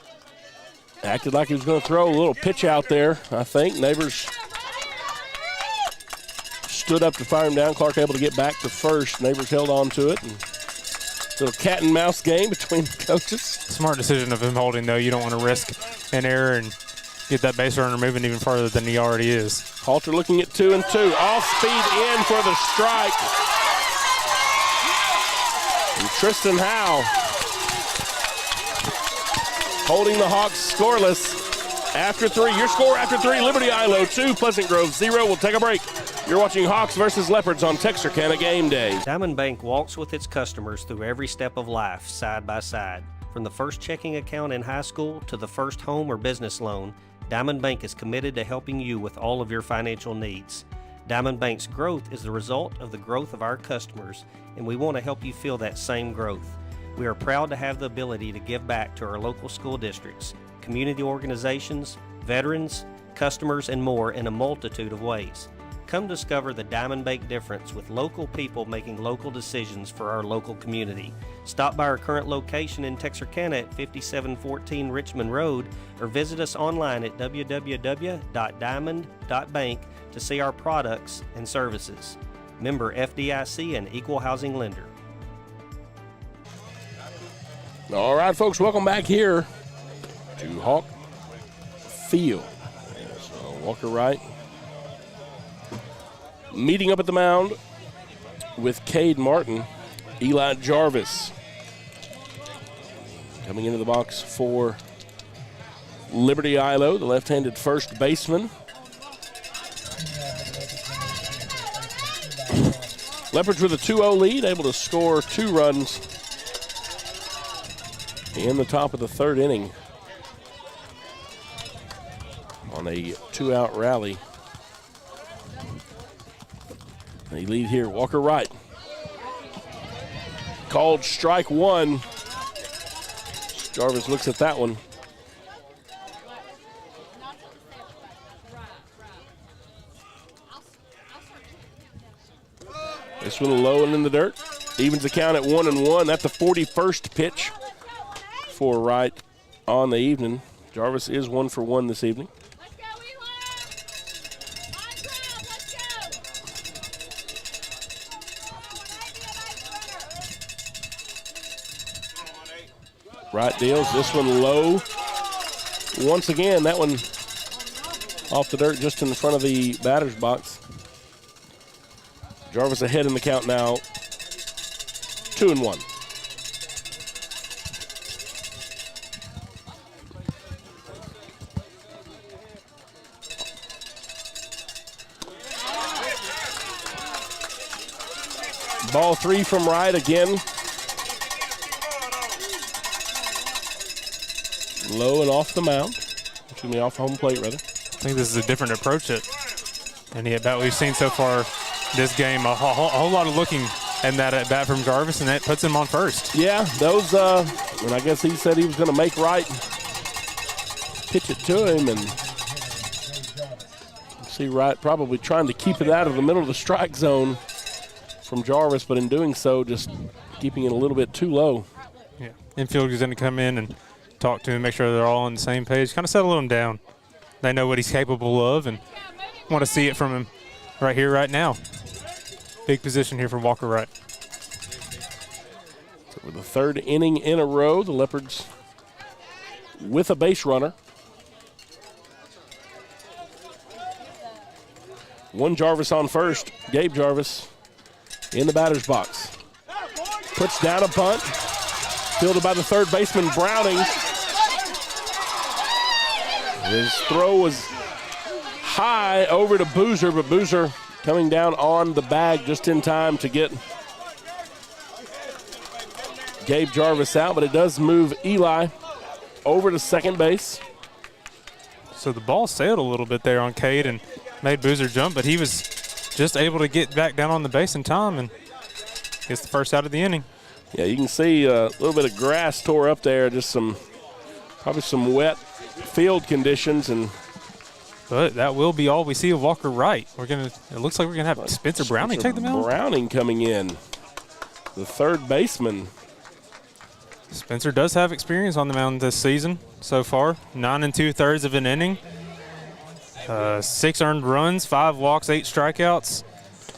acted like he was going to throw a little pitch out there, I think. Neighbors stood up to fire him down. Clark able to get back to first. Neighbors held on to it. And little cat and mouse game between the coaches. Smart decision of him holding, though. You don't want to risk an error and get that base runner moving even farther than he already is. Halter looking at 2-2. Off speed in for the strike. And Tristan Howe holding the Hawks scoreless after 3. Your score after 3, Liberty-Eylau 2, Pleasant Grove 0. We'll take a break. You're watching Hawks versus Leopards on Texarkana Game Day. Diamond Bank walks with its customers through every step of life, side by side. From the first checking account in high school to the first home or business loan, Diamond Bank is committed to helping you with all of your financial needs. Diamond Bank's growth is the result of the growth of our customers, and we want to help you feel that same growth. We are proud to have the ability to give back to our local school districts, community organizations, veterans, customers, and more in a multitude of ways. Come discover the Diamond Bank difference with local people making local decisions for our local community. Stop by our current location in Texarkana at 5714 Richmond Road or visit us online at www.diamond.bank to see our products and services. Member FDIC and Equal Housing Lender. All right, folks, welcome back here to Hawk Field. So Walker Wright meeting up at the mound with Cade Martin. Eli Jarvis coming into the box for Liberty-Eylau, the left-handed first baseman. Leopards with a 2-0 lead, able to score 2 runs in the top of the third inning on a 2-out rally. They lead here, Walker Wright. Called strike 1. Jarvis looks at that one. This one low and in the dirt. Evens the count at 1-1. That's the 41st pitch for Wright on the evening. Jarvis is 1 for 1 this evening. Wright deals this one low. Once again, that one off the dirt just in front of the batter's box. Jarvis ahead in the count now, 2-1. Ball 3 from Wright again. Low and off the mound. Excuse me, off home plate, rather. I think this is a different approach at any at bat we've seen so far this game. A whole lot of looking at that at bat from Jarvis, and that puts him on first. Yeah, those, and I guess he said he was going to make Wright pitch it to him, and see Wright probably trying to keep it out of the middle of the strike zone from Jarvis, but in doing so, just keeping it a little bit too low. Yeah, infielder's going to come in and talk to him, make sure they're all on the same page, kind of settle him down. They know what he's capable of and want to see it from him right here, right now. Big position here for Walker Wright. So for the 3rd inning in a row, the Leopards with a base runner. One Jarvis on first. Gabe Jarvis in the batter's box. Puts down a bunt. Fielded by the third baseman, Browning. His throw was high over to Boozer, but Boozer coming down on the bag just in time to get Gabe Jarvis out, but it does move Eli over to second base. So the ball sailed a little bit there on Cade and made Boozer jump, but he was just able to get back down on the base in time and gets the first out of the inning. Yeah, you can see a little bit of grass tore up there, just probably some wet field conditions, but that will be all we see of Walker Wright. It looks like we're gonna have Spencer Browning take the mound. Browning coming in, the third baseman. Spencer does have experience on the mound this season so far. 9 2/3 of an inning, 6 earned runs, 5 walks, 8 strikeouts,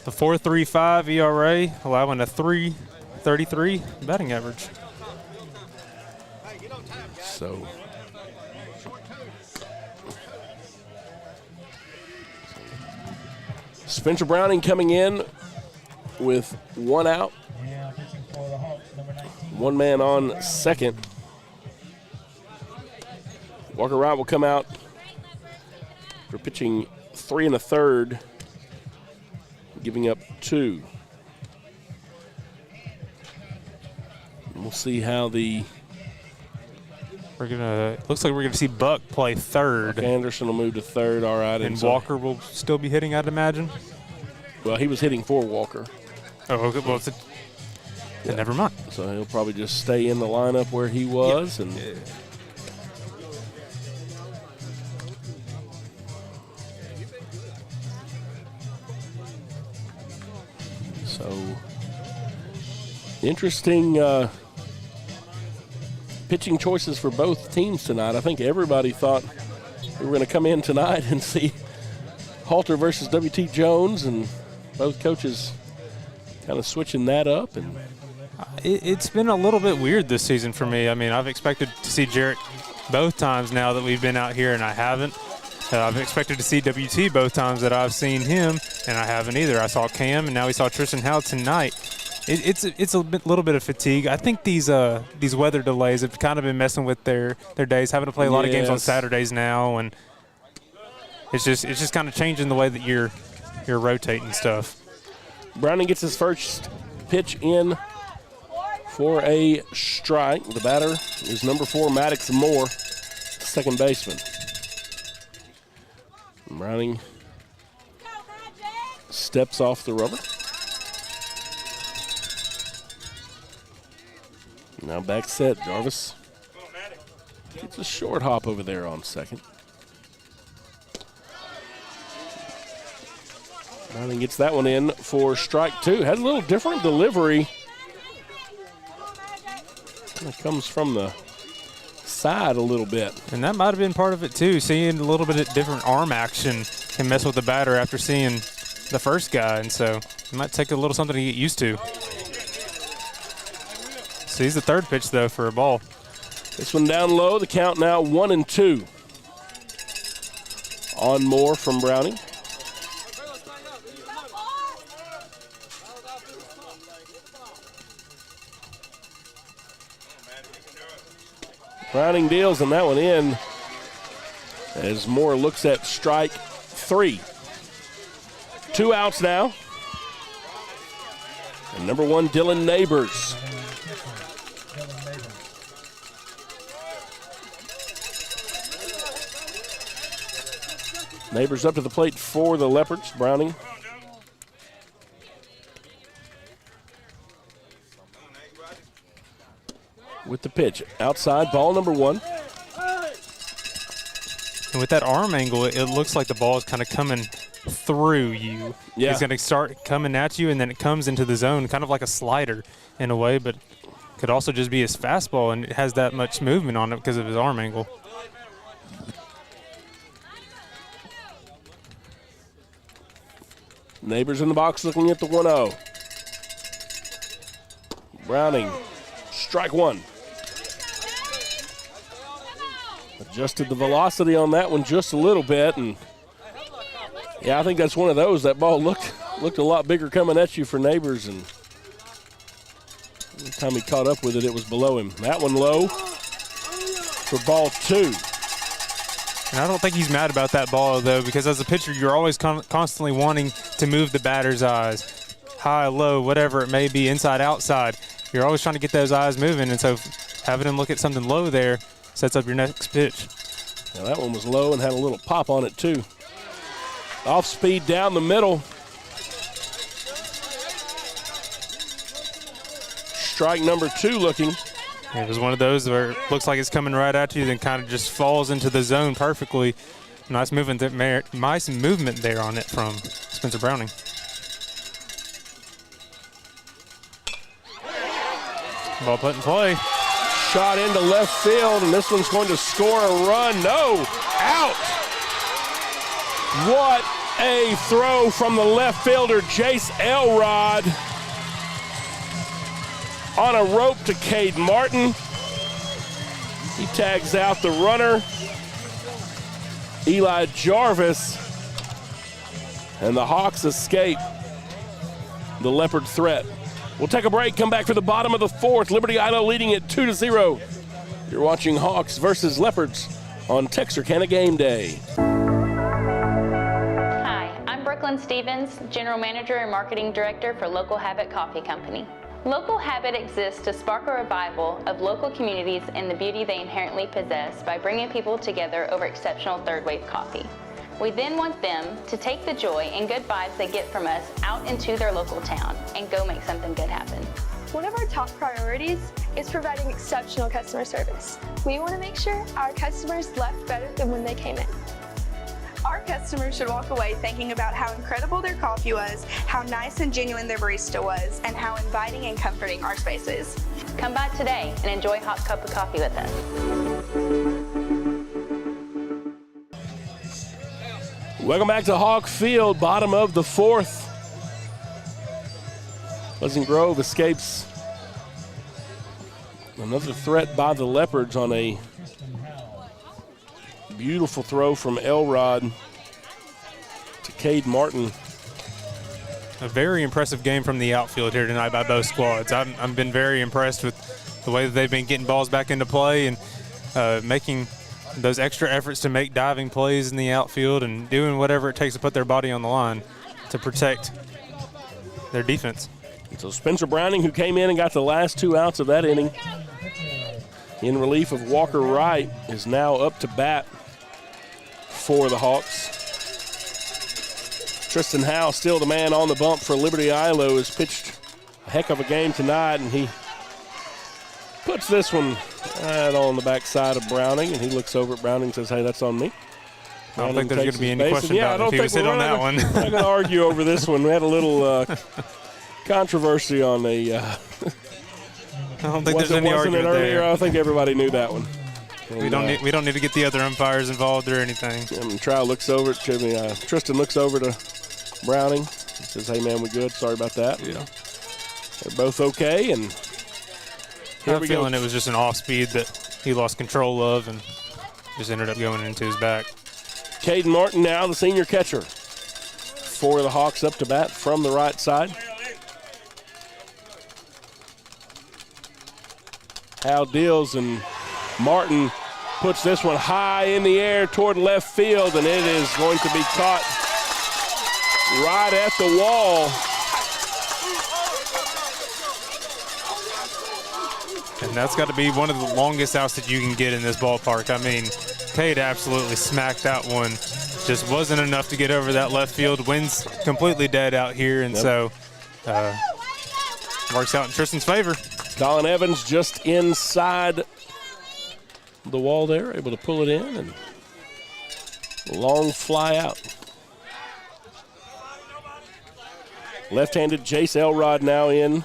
a 4.35 ERA, allowing a 3.33 batting average. So Spencer Browning coming in with 1 out. 1 man on second. Walker Wright will come out for pitching 3 1/3, giving up 2. We'll see how looks like we're gonna see Buck play third. Buck Anderson will move to third, all right. And Walker will still be hitting, I'd imagine. Well, he was hitting for Walker. Oh, okay. Well, then never mind. So he'll probably just stay in the lineup where he was. Yeah. And So, interesting pitching choices for both teams tonight. I think everybody thought we were going to come in tonight and see Halter versus W.T. Jones, and both coaches kind of switching that up. And it's been a little bit weird this season for me. I mean, I've expected to see Jarrett both times now that we've been out here, and I haven't. I've expected to see W.T. both times that I've seen him, and I haven't either. I saw Cam, and now we saw Tristan Howe tonight. It's a little bit of fatigue. I think these weather delays have kind of been messing with their days, having to play a lot of games on Saturdays now, and it's just kind of changing the way that you're rotating stuff. Browning gets his first pitch in for a strike. The batter is number 4, Maddox Moore, second baseman. Browning steps off the rubber. Now back set, Jarvis gets a short hop over there on second. Browning gets that one in for strike 2. Has a little different delivery. It comes from the side a little bit. And that might have been part of it too. Seeing a little bit of different arm action can mess with the batter after seeing the first guy, and so it might take a little something to get used to. Sees the third pitch though for a ball. This one down low. The count now 1-2. On Moore from Browning. Browning deals on that one in as Moore looks at strike 3. 2 outs now. And number 1, Dylan Neighbors. Neighbors up to the plate for the Leopards. Browning. With the pitch. Outside, ball number 1. And with that arm angle, it looks like the ball is kind of coming through you. Yeah. It's going to start coming at you, and then it comes into the zone, kind of like a slider in a way, but could also just be his fastball, and it has that much movement on it because of his arm angle. Neighbors in the box looking at the 1-0. Browning, strike 1. Adjusted the velocity on that one just a little bit, and yeah, I think that's one of those. That ball looked a lot bigger coming at you for Neighbors, and every time he caught up with it, it was below him. That one low for ball 2. And I don't think he's mad about that ball, though, because as a pitcher, you're always constantly wanting to move the batter's eyes. High, low, whatever it may be, inside, outside. You're always trying to get those eyes moving, and so having him look at something low there sets up your next pitch. Now that one was low and had a little pop on it, too. Off speed down the middle. Strike number 2 looking. It was one of those where it looks like it's coming right at you, then kind of just falls into the zone perfectly. Nice movement there on it from Spencer Browning. Ball put in play. Shot into left field, and this one's going to score a run. No, out. What a throw from the left fielder, Jace Elrod. On a rope to Cade Martin. He tags out the runner, Eli Jarvis, and the Hawks escape the Leopard threat. We'll take a break, come back for the bottom of the 4th. Liberty-Eylau leading it 2-0. You're watching Hawks versus Leopards on Texarkana Game Day. Hi, I'm Brooklyn Stevens, General Manager and Marketing Director for Local Habit Coffee Company. Local Habit exists to spark a revival of local communities and the beauty they inherently possess by bringing people together over exceptional third-wave coffee. We then want them to take the joy and good vibes they get from us out into their local town and go make something good happen. One of our top priorities is providing exceptional customer service. We want to make sure our customers left better than when they came in. Our customers should walk away thinking about how incredible their coffee was, how nice and genuine their barista was, and how inviting and comforting our space is. Come by today and enjoy a hot cup of coffee with us. Welcome back to Hawk Field, bottom of the fourth. Pleasant Grove escapes another threat by the Leopards on a beautiful throw from Elrod to Cade Martin. A very impressive game from the outfield here tonight by both squads. I've been very impressed with the way that they've been getting balls back into play and making those extra efforts to make diving plays in the outfield and doing whatever it takes to put their body on the line to protect their defense. So Spencer Browning, who came in and got the last 2 outs of that inning in relief of Walker Wright, is now up to bat for the Hawks. Tristan Howe, still the man on the bump for Liberty-Eylau, has pitched a heck of a game tonight, and he puts this one right on the backside of Browning, and he looks over at Browning and says, hey, that's on me. I don't think there's going to be any question about if he was hit on that one. We're not going to argue over this one. We had a little controversy on the I don't think there's any argument earlier. there. I think everybody knew that one. And, we don't need to get the other umpires involved or anything. Tristan looks over to Browning. He says, hey, man, we good? Sorry about that. Yeah. They're both okay, and I have a feeling it was just an off-speed that he lost control of and just ended up going into his back. Caden Martin now, the senior catcher for the Hawks, up to bat from the right side. Hal deals, and Martin puts this one high in the air toward left field, and it is going to be caught right at the wall. And that's got to be one of the longest outs that you can get in this ballpark. I mean, Cade absolutely smacked that one. Just wasn't enough to get over that left field. Wind's completely dead out here, and so works out in Tristan's favor. Colin Evans just inside the wall there, able to pull it in, and long fly out. Left-handed Jace Elrod now in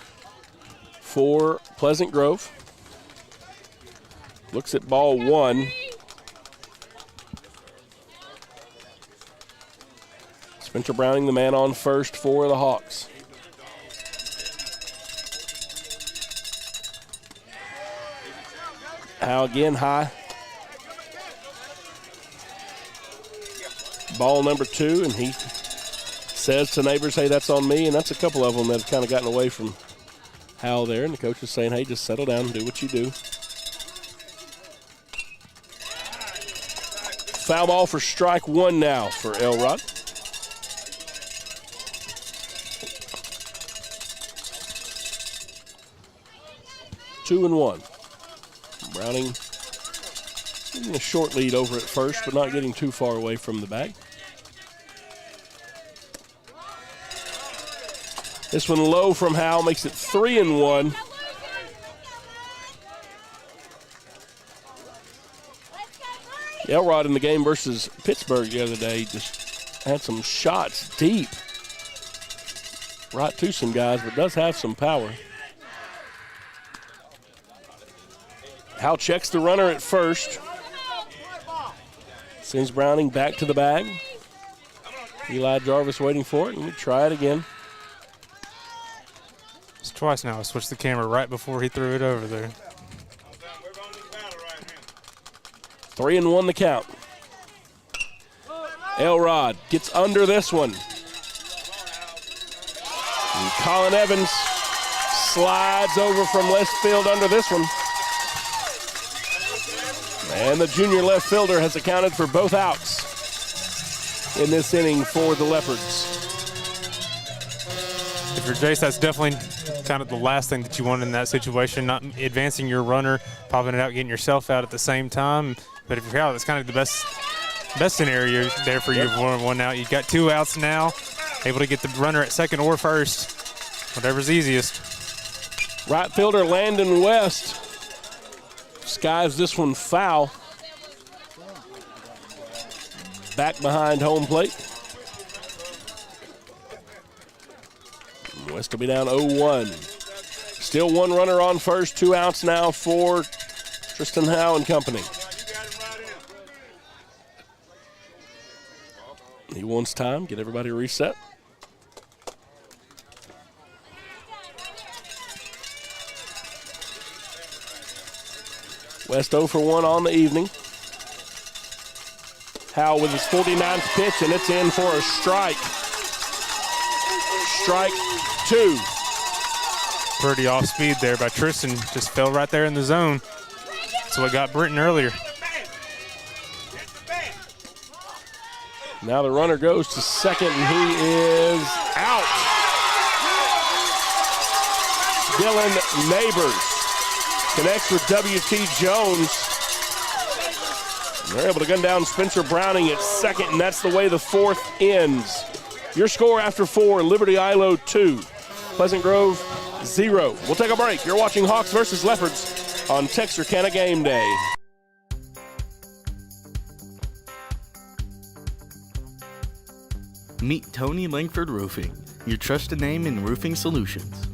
for Pleasant Grove. Looks at ball one. Spencer Browning, the man on first for the Hawks. Howe again high. Ball number 2, and he says to neighbors, hey, that's on me, and that's a couple of them that have kind of gotten away from Howe there, and the coach is saying, hey, just settle down and do what you do. Foul ball for strike one now for Elrod. Two and one. Browning getting a short lead over at first, but not getting too far away from the bag. This one low from Howe makes it 3-1. Elrod in the game versus Pittsburgh the other day just had some shots deep. Right to some guys, but does have some power. Howe checks the runner at first. Sends Browning back to the bag. Eli Jarvis waiting for it, and we try it again. It's twice now. I switched the camera right before he threw it over there. 3-1 the count. Elrod gets under this one. And Colin Evans slides over from left field under this one. And the junior left fielder has accounted for both outs in this inning for the Leopards. If you're Jace, that's definitely kind of the last thing that you want in that situation, not advancing your runner, popping it out, getting yourself out at the same time. But if you're out, that's kind of the best scenario there for you. One out. You've got 2 outs now, able to get the runner at second or first, whatever's easiest. Right fielder Landon West skies this one foul. back behind home plate. West will be down 0-1. Still one runner on first, 2 outs now for Tristan Howe and company. He wants time, get everybody reset. West 0 for 1 on the evening. Howe with his 49th pitch, and it's in for a strike. Strike 2. Pretty off speed there by Tristan. Just fell right there in the zone. That's what got Britton earlier. Now the runner goes to second, and he is out. Dylan Neighbors connects with W.T. Jones. They're able to gun down Spencer Browning at second, and that's the way the fourth ends. Your score after 4, Liberty-Eylau 2, Pleasant Grove 0. We'll take a break. You're watching Hawks versus Leopards on Texarkana Game Day. Meet Tony Langford Roofing, your trusted name in roofing solutions.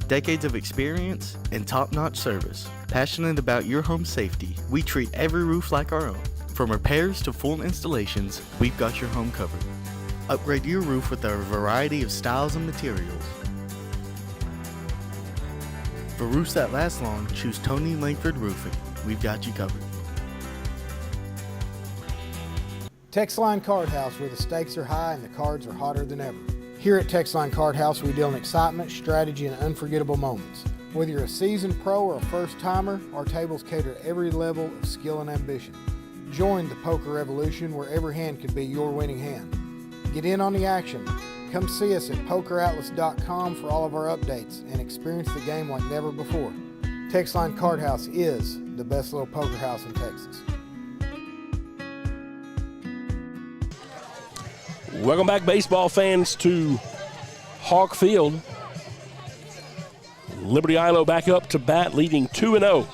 Decades of experience and top-notch service. Passionate about your home safety, we treat every roof like our own. From repairs to full installations, we've got your home covered. Upgrade your roof with our variety of styles and materials. For roofs that last long, choose Tony Langford Roofing. We've got you covered. Texline Card House, where the stakes are high and the cards are hotter than ever. Here at Texline Card House, we deal in excitement, strategy, and unforgettable moments. Whether you're a seasoned pro or a first-timer, our tables cater to every level of skill and ambition. Join the poker revolution where every hand can be your winning hand. Get in on the action. Come see us at pokeroutlets.com for all of our updates and experience the game like never before. Texline Card House is the best little poker house in Texas. Welcome back, baseball fans, to Hawk Field. Liberty-Eylau back up to bat, leading 2-0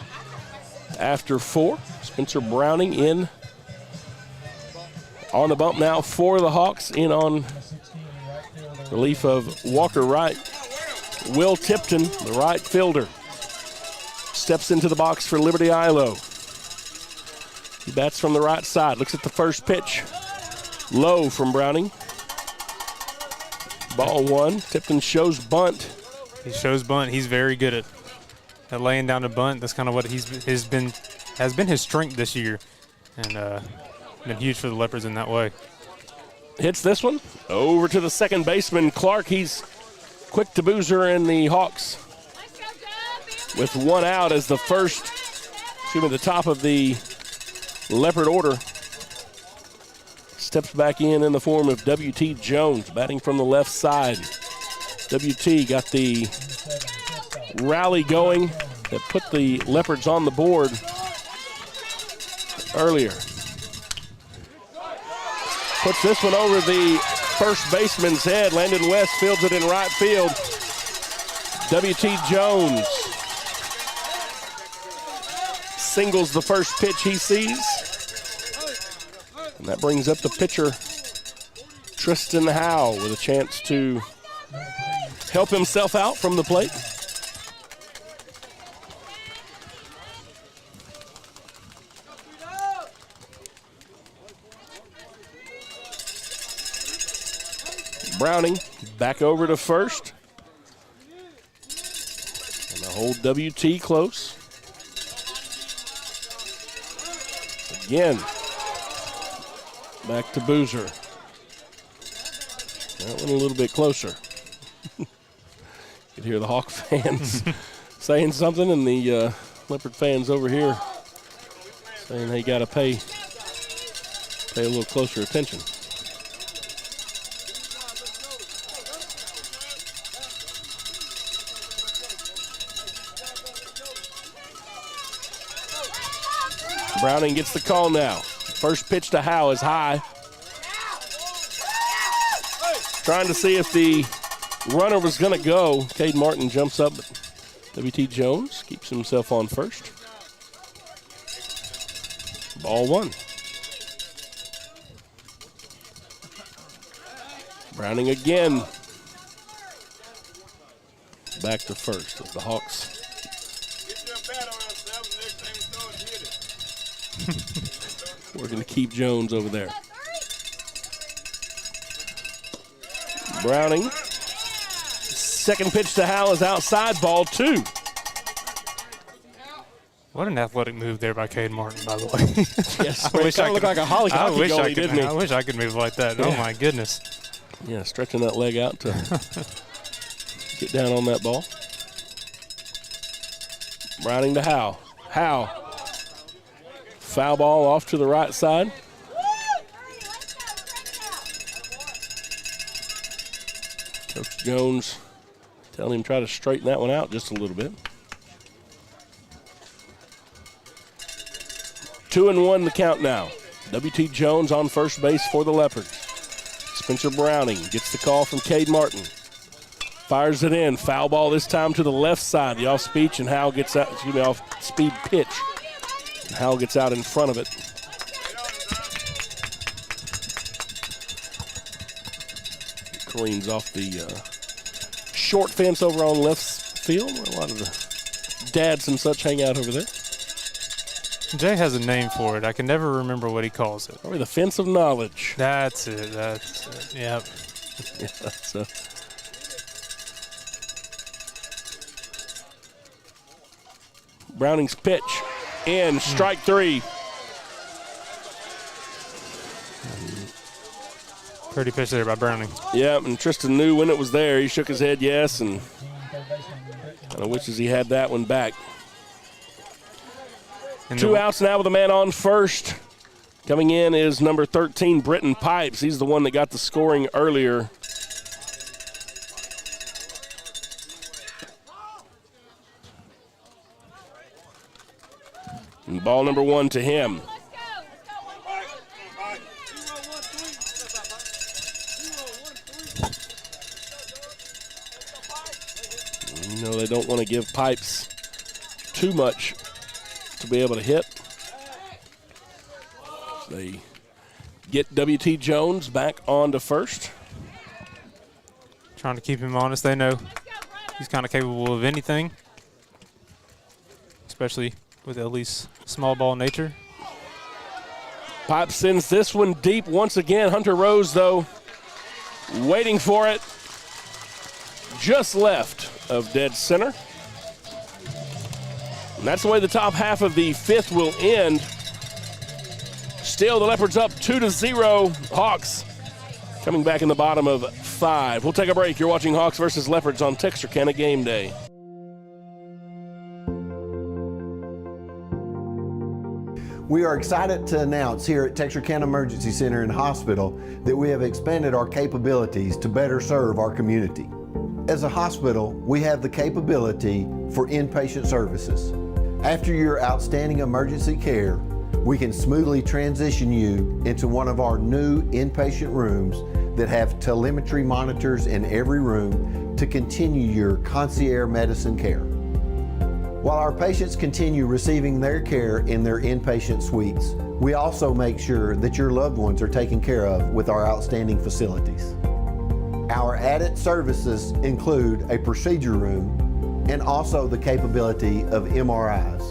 after 4. Spencer Browning in on the bump now for the Hawks, in on relief of Walker Wright. Will Tipton, the right fielder, steps into the box for Liberty-Eylau. He bats from the right side, looks at the first pitch. Low from Browning. Ball 1. Tipton shows bunt. He shows bunt. He's very good at laying down a bunt. That's kind of what has been his strength this year, and been huge for the Leopards in that way. Hits this one over to the second baseman Clark. He's quick to boozer, and the Hawks with 1 out as the the top of the Leopard order steps back in the form of W.T. Jones, batting from the left side. W.T. got the rally going that put the Leopards on the board earlier. Puts this one over the first baseman's head. Landon West fields it in right field. W.T. Jones singles the first pitch he sees. And that brings up the pitcher, Tristan Howe, with a chance to help himself out from the plate. Browning back over to first. And the hold W.T. close. Again. Back to Boozer. That one a little bit closer. You could hear the Hawk fans saying something, and the Leopard fans over here saying they got to pay a little closer attention. Browning gets the call now. First pitch to Howe is high. Trying to see if the runner was going to go. Cade Martin jumps up, but W.T. Jones keeps himself on first. Ball 1. Browning again. Back to first as the Hawks. We're going to keep Jones over there. Browning. Second pitch to Hal is outside, ball 2. What an athletic move there by Cade Martin, by the way. Yes, I wish I looked like a hockey goalie, didn't he? I wish I could move like that. Yeah. Oh, my goodness. Yeah, stretching that leg out to get down on that ball. Browning to Hal. Hal. Foul ball off to the right side. Coach Jones telling him try to straighten that one out just a little bit. 2-1 the count now. W.T. Jones on first base for the Leopards. Spencer Browning gets the call from Cade Martin. Fires it in. Foul ball this time to the left side. The off-speed and Hal gets out, off-speed pitch. And Hal gets out in front of it. Careens off the short fence over on left field, where a lot of the dads and such hang out over there. Jay has a name for it. I can never remember what he calls it. Probably the fence of knowledge. That's it. That's it. Yep. Yeah, so. Browning's pitch in, strike 3. Pretty pitch there by Browning. Yeah, and Tristan knew when it was there. He shook his head yes, and kind of wishes he had that one back. And 2 outs now with a man on first. Coming in is number 13, Britton Pipes. He's the one that got the scoring earlier. And ball number 1 to him. You know, they don't want to give Pipes too much to be able to hit. They get W.T. Jones back on to first. Trying to keep him honest. They know he's kind of capable of anything, especially with Ellie's small ball nature. Pipe sends this one deep once again. Hunter Rose, though, waiting for it. Just left of dead center. And that's the way the top half of the 5th will end. Still, the Leopards up 2-0. Hawks coming back in the bottom of 5. We'll take a break. You're watching Hawks versus Leopards on Texarkana Game Day. We are excited to announce here at Texarkana Emergency Center and Hospital that we have expanded our capabilities to better serve our community. As a hospital, we have the capability for inpatient services. After your outstanding emergency care, we can smoothly transition you into one of our new inpatient rooms that have telemetry monitors in every room to continue your concierge medicine care. While our patients continue receiving their care in their inpatient suites, we also make sure that your loved ones are taken care of with our outstanding facilities. Our added services include a procedure room and also the capability of MRIs.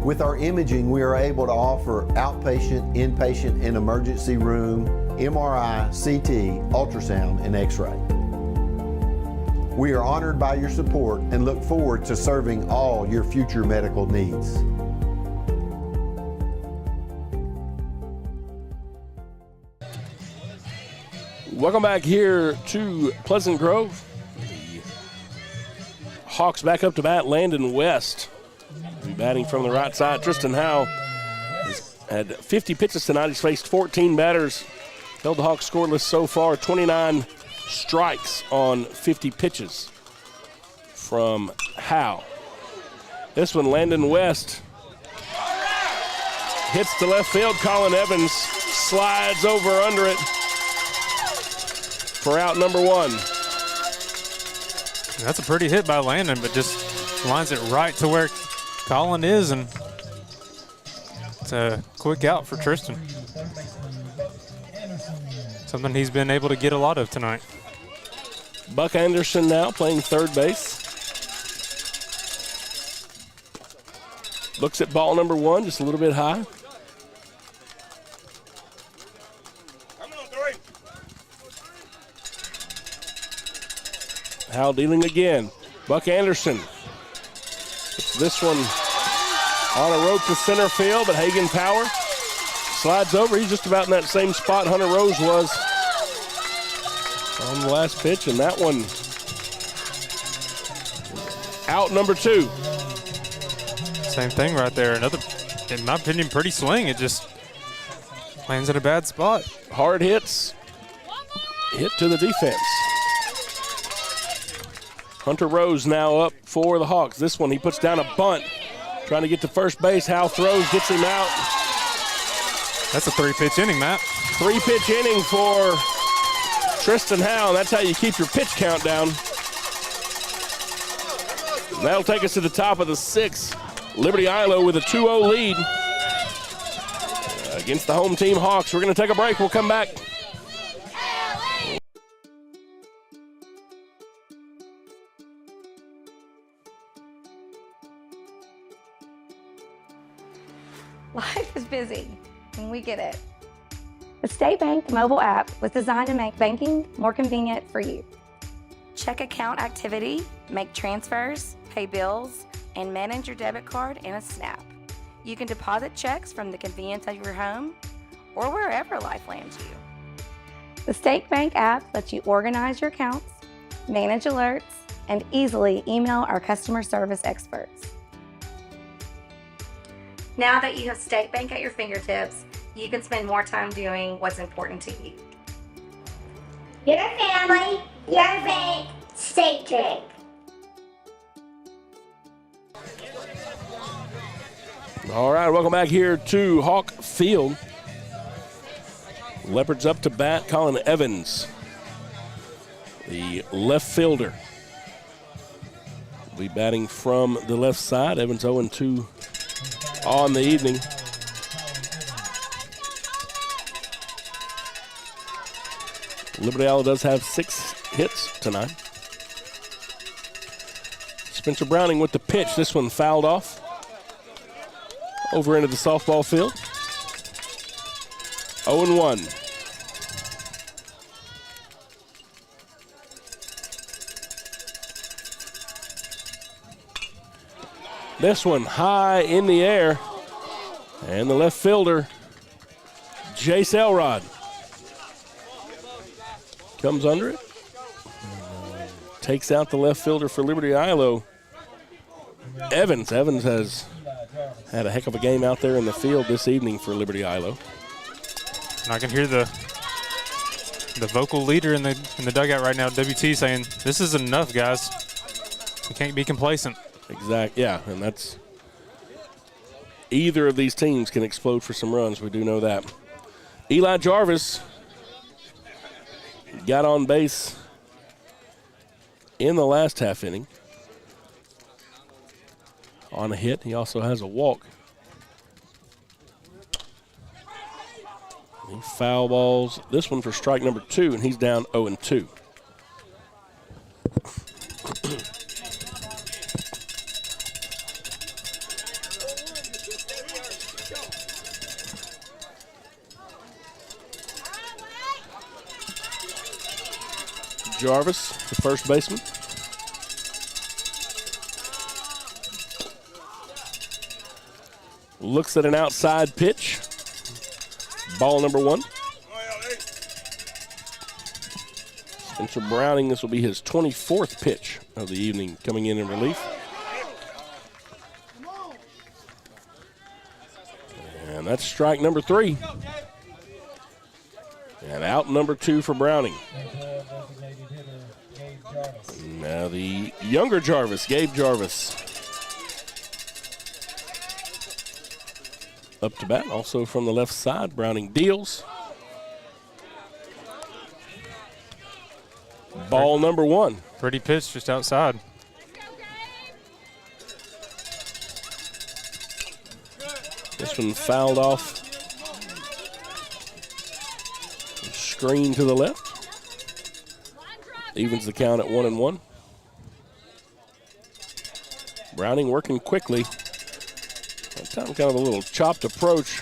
With our imaging, we are able to offer outpatient, inpatient, and emergency room, MRI, CT, ultrasound, and X-ray. We are honored by your support and look forward to serving all your future medical needs. Welcome back here to Pleasant Grove. The Hawks back up to bat. Landon West will be batting from the right side. Tristan Howe has had 50 pitches tonight. He's faced 14 batters. Held the Hawks scoreless so far. 29 strikes on 50 pitches from Howe. This one, Landon West hits to left field. Colin Evans slides over under it for out number 1. That's a pretty hit by Landon, but just lines it right to where Colin is, and it's a quick out for Tristan. something he's been able to get a lot of tonight. Buck Anderson now playing third base. Looks at ball number 1, just a little bit high. Hal dealing again. Buck Anderson. It's this one on a rope to center field, but Hagen Power slides over. He's just about in that same spot Hunter Rose was on the last pitch, and that one out number 2. Same thing right there. Another, in my opinion, pretty swing. It just lands in a bad spot. Hard hits. Hit to the defense. Hunter Rose now up for the Hawks. This one, he puts down a bunt. Trying to get to first base. Hal throws, gets him out. That's a 3-pitch inning, Matt. 3-pitch inning for Tristan Hal. That's how you keep your pitch count down. And that'll take us to the top of the 6th. Liberty-Eylau with a 2-0 lead against the home team Hawks. We're going to take a break. We'll come back. Life is busy, and we get it. The State Bank mobile app was designed to make banking more convenient for you. Check account activity, make transfers, pay bills, and manage your debit card in a snap. You can deposit checks from the convenience of your home or wherever life lands you. The State Bank app lets you organize your accounts, manage alerts, and easily email our customer service experts. Now that you have State Bank at your fingertips, you can spend more time doing what's important to you. Your family, your bank, State Bank. All right, welcome back here to Hawk Field. Leopards up to bat, Colin Evans, the left fielder. Will be batting from the left side. Evans 0-2 on the evening. Liberty-Eylau does have 6 hits tonight. Spencer Browning with the pitch. This one fouled off over into the softball field. 0-1. This one high in the air. And the left fielder, Jace Elrod, comes under it. Takes out the left fielder for Liberty-Eylau. Evans has had a heck of a game out there in the field this evening for Liberty-Eylau. And I can hear the vocal leader in the dugout right now, WT, saying, "This is enough, guys. We can't be complacent." Exactly, yeah, and that's either of these teams can explode for some runs. We do know that. Eli Jarvis got on base in the last half inning on a hit. He also has a walk. He foul balls this one for strike number 2, and he's down 0-2. Jarvis, the first baseman. Looks at an outside pitch. Ball number 1. Spencer Browning, this will be his 24th pitch of the evening, coming in relief. And that's strike number 3. And out number 2 for Browning. Now the younger Jarvis, Gabe Jarvis, up to bat, also from the left side. Browning deals. Ball number 1. Pretty pitch just outside. This one fouled off. screen to the left. Evens the count at 1-1. Browning working quickly. That time kind of a little chopped approach.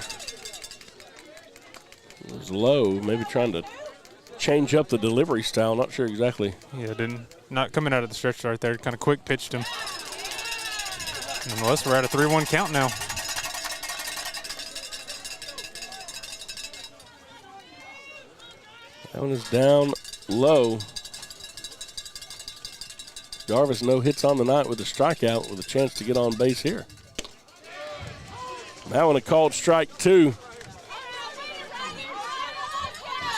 It was low, maybe trying to change up the delivery style. Not sure exactly. Yeah, not coming out of the stretch right there. Kind of quick pitched him. Nonetheless, we're at a 3-1 count now. That one is down low. Jarvis, no hits on the night with a strikeout with a chance to get on base here. That one a called strike 2.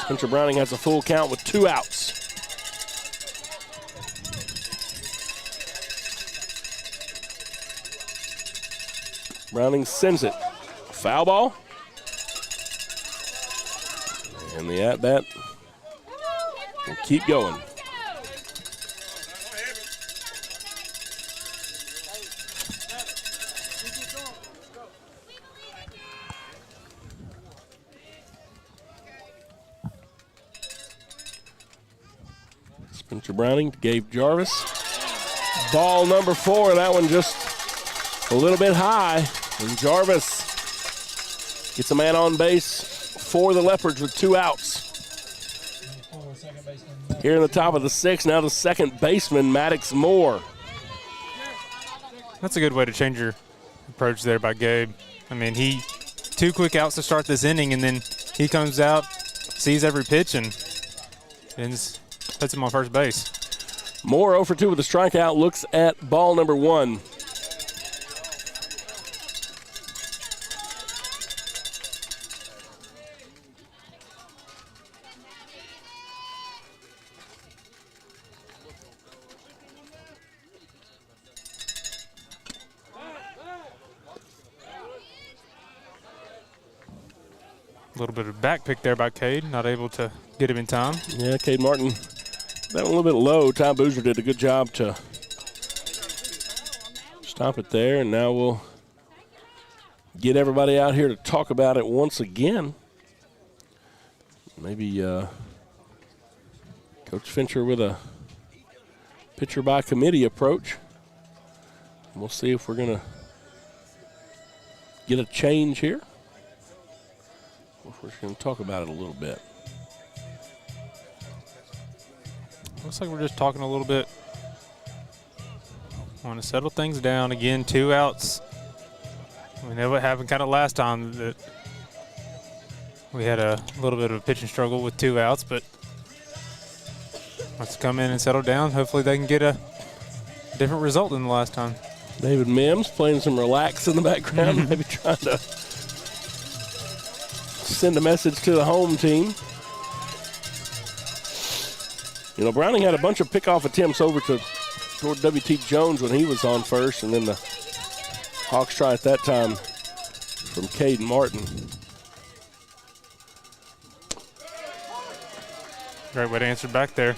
Spencer Browning has a full count with 2 outs. Browning sends it. Foul ball. And the at-bat will keep going. Spencer Browning gave Jarvis ball number 4. That one just a little bit high. And Jarvis gets a man on base for the Leopards with 2 outs. Here in the top of the 6th, now the second baseman, Maddox Moore. That's a good way to change your approach there by Gabe. I mean, 2 quick outs to start this inning, and then he comes out, sees every pitch, and puts him on first base. Moore 0 for 2 with a strikeout, looks at ball number 1. A little bit of back pick there by Cade, not able to get him in time. Yeah, Cade Martin, that one a little bit low. Ty Boozer did a good job to stop it there, and now we'll get everybody out here to talk about it once again. Maybe Coach Fincher with a pitcher by committee approach. We'll see if we're going to get a change here. We're just going to talk about it a little bit. Looks like we're just talking a little bit. Want to settle things down. Again, 2 outs. We know what happened kind of last time, that we had a little bit of a pitching struggle with 2 outs, but let's come in and settle down. Hopefully they can get a different result than the last time. David Mims playing some relax in the background, maybe trying to send a message to the home team. You know, Browning had a bunch of pickoff attempts over toward W.T. Jones when he was on first, and then the Hawks try at that time from Cade Martin. Great way to answer back there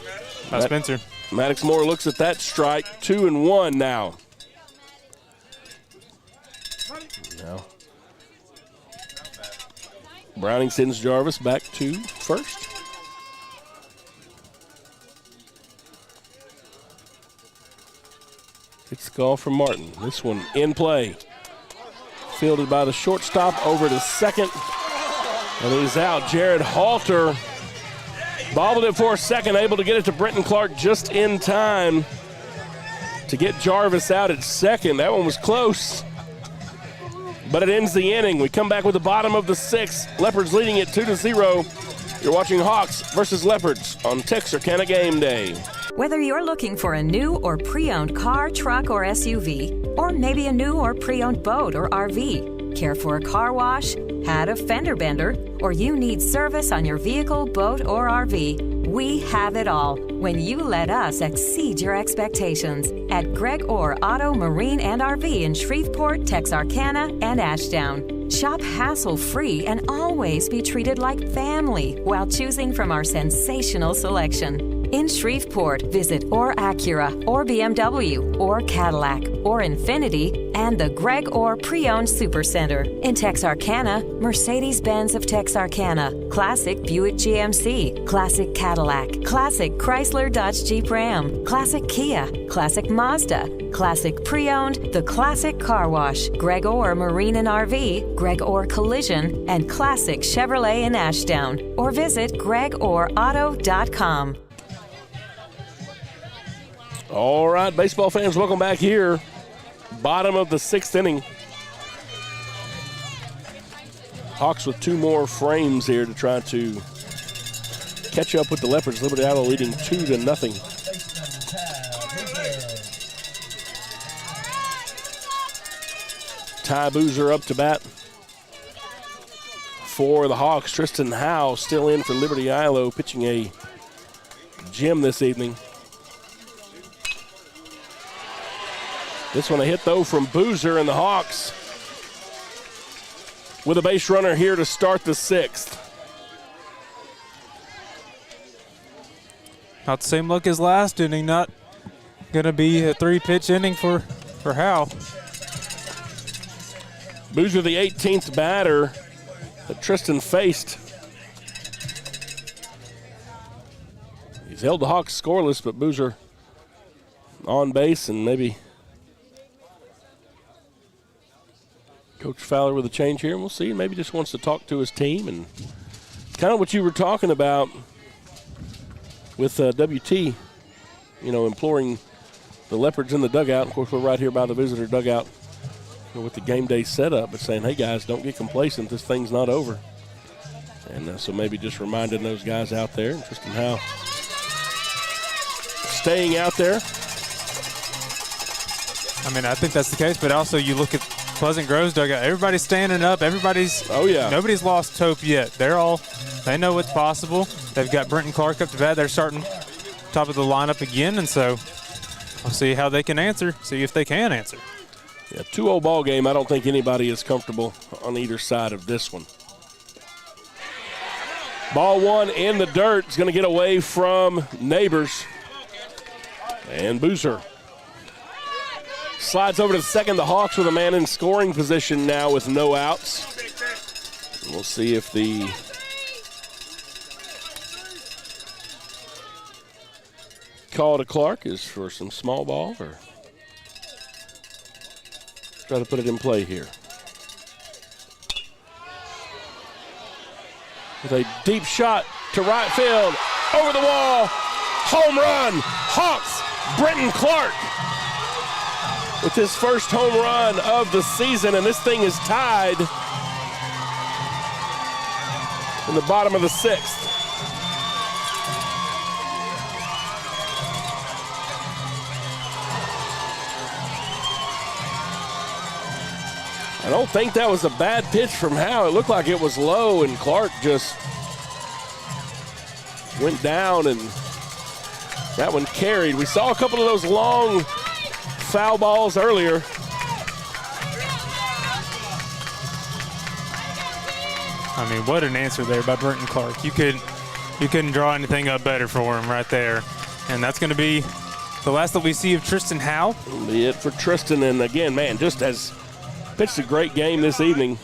by Spencer. Maddox Moore looks at that strike, 2-1 now. Browning sends Jarvis back to first. It's the call from Martin. This one in play. Fielded by the shortstop over to second. And he's out. Jared Halter bobbled it for a second, able to get it to Brenton Clark just in time to get Jarvis out at second. That one was close, but it ends the inning. We come back with the bottom of the 6th. Leopards leading it 2-0. You're watching Hawks versus Leopards on Texarkana Game Day. Whether you're looking for a new or pre-owned car, truck, or SUV, or maybe a new or pre-owned boat or RV, care for a car wash, had a fender bender, or you need service on your vehicle, boat, or RV, we have it all when you let us exceed your expectations at Greg Orr Auto, Marine, and RV in Shreveport, Texarkana, and Ashdown. Shop hassle-free and always be treated like family while choosing from our sensational selection. In Shreveport, visit or Acura, or BMW, or Cadillac, or Infiniti, and the Greg Orr Pre-Owned Supercenter. In Texarkana, Mercedes-Benz of Texarkana, Classic Buick GMC, Classic Cadillac, Classic Chrysler Dodge Jeep Ram, Classic Kia, Classic Mazda, Classic Pre-Owned, The Classic Car Wash, Greg Orr Marine and RV, Greg Orr Collision, and Classic Chevrolet in Ashdown. Or visit GregOrAuto.com. All right, baseball fans, welcome back here. Bottom of the 6th inning. Hawks with 2 more frames here to try to catch up with the Leopards. Liberty-Eylau leading 2-0. Ty Boozer up to bat for the Hawks. Tristan Howe still in for Liberty-Eylau, pitching a gem this evening. This one a hit, though, from Boozer, and the Hawks with a base runner here to start the 6th. Not the same look as last inning. Not going to be a 3-pitch inning for Howe. Boozer, the 18th batter that Tristan faced. He's held the Hawks scoreless, but Boozer on base, and maybe Coach Fowler with a change here, and we'll see. Maybe just wants to talk to his team, and kind of what you were talking about with WT, imploring the Leopards in the dugout. Of course, we're right here by the visitor dugout with the game day setup, but saying, hey, guys, don't get complacent. This thing's not over. And so maybe just reminding those guys out there, and Tristan Howe staying out there. I mean, I think that's the case, but also you look at Pleasant Grove's dugout. Everybody's standing up. Nobody's lost hope yet. They know what's possible. They've got Brenton Clark up to bat. They're starting top of the lineup again, and so we'll see how they can answer, see if they can answer. Yeah, 2-0 ball game. I don't think anybody is comfortable on either side of this one. Ball 1 in the dirt. Is going to get away from Neighbors. And Boozer slides over to the second. The Hawks with a man in scoring position now with no outs. And we'll see if the call to Clark is for some small ball, or try to put it in play here. With a deep shot to right field, over the wall, home run, Hawks, Brenton Clark with his first home run of the season, and this thing is tied in the bottom of the 6th. I don't think that was a bad pitch from Howe. It looked like it was low, and Clark just went down, and that one carried. We saw a couple of those long foul balls earlier. I mean, what an answer there by Brenton Clark. You couldn't draw anything up better for him right there. And that's going to be the last that we see of Tristan Howe. That'll be it for Tristan. And again, man, just has pitched a great game this evening.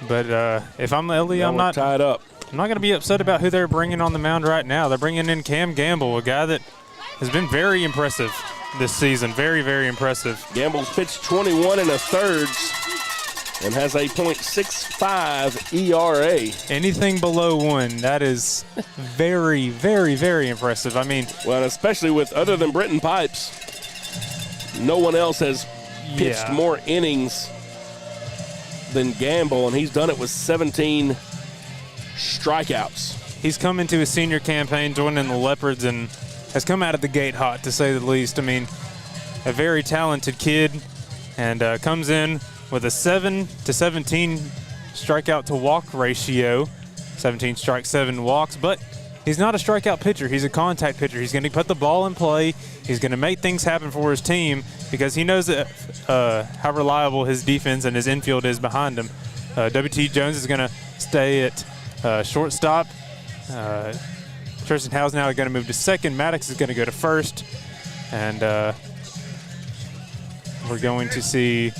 But if I'm Ellie, I'm not tied up. I'm not going to be upset about who they're bringing on the mound right now. They're bringing in Cam Gamble, a guy that has been very impressive this season. Very, very impressive. Gamble's pitched 21 1/3 and has a .65 ERA. Anything below 1, that is very, very, very impressive. I mean, well, especially with, other than Brenton Pipes, no one else has pitched more innings than Gamble, and he's done it with 17 strikeouts. He's come into his senior campaign joining the Leopards and has come out of the gate hot, to say the least. I mean, a very talented kid, and comes in with a 7-to-17 strikeout to walk ratio, 17 strikes, 7 walks, but he's not a strikeout pitcher. He's a contact pitcher. He's going to put the ball in play. He's going to make things happen for his team because he knows that, how reliable his defense and his infield is behind him. WT Jones is going to stay at shortstop. Tristan Howe's now going to move to second. Maddox is going to go to first. And we're going to see,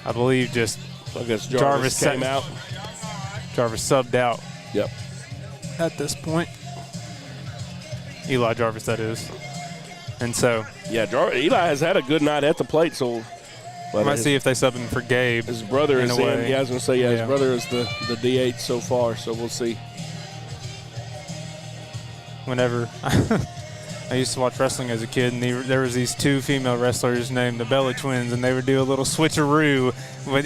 I believe, just I guess Jarvis came out. Jarvis subbed out. Yep. At this point. Eli Jarvis, that is. And so. Yeah, Eli has had a good night at the plate, so. We might see if they sub him for Gabe. His brother is in. Yeah, I was going to say, Yeah. his brother is the DH so far, so we'll see. Whenever I used to watch wrestling as a kid, and there was these two female wrestlers named the Bella Twins, and they would do a little switcheroo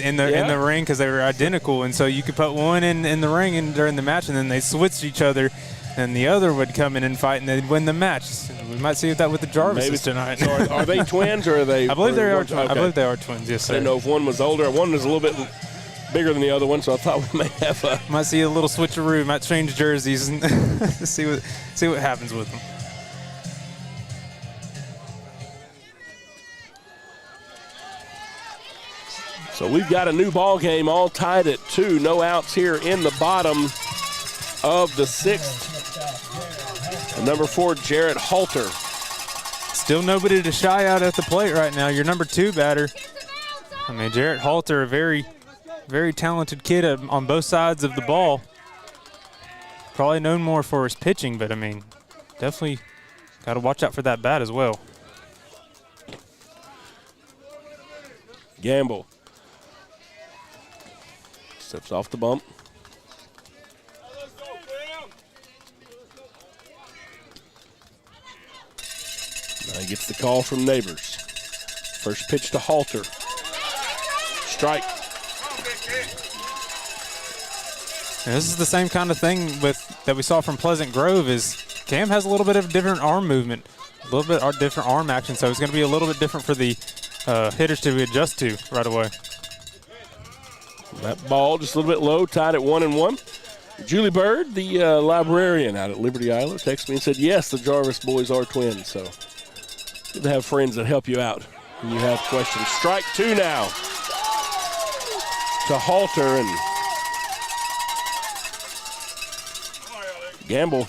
in the ring because they were identical, and so you could put one in the ring and during the match, and then they switched each other, and the other would come in and fight, and they'd win the match. We might see that with the Jarvises tonight. So are they twins or are they? I believe they are. Okay. I believe they are twins. Yes, sir. I didn't know if one was older. One was a little bit bigger than the other one, so I thought we may have a. Might see a little switcheroo. Might change jerseys and see what happens with them. So we've got a new ball game, all tied at 2. No outs here in the bottom of the 6th. And number 4, Jarrett Halter. Still nobody to shy out at the plate right now. Your number 2 batter. I mean, Jarrett Halter, a very, very talented kid on both sides of the ball. Probably known more for his pitching, but I mean, definitely got to watch out for that bat as well. Gamble. Steps off the bump. Now he gets the call from Neighbors. First pitch to Halter. Strike. And this is the same kind of thing that we saw from Pleasant Grove. Is Cam has a little bit of different arm movement, a little bit different arm action, so it's going to be a little bit different for the hitters to adjust to right away. That ball just a little bit low, tied at 1-1. Julie Bird, the librarian out at Liberty-Eylau, texted me and said, yes, the Jarvis boys are twins. So good to have friends that help you out when you have questions. Strike 2 now to Halter, and Gamble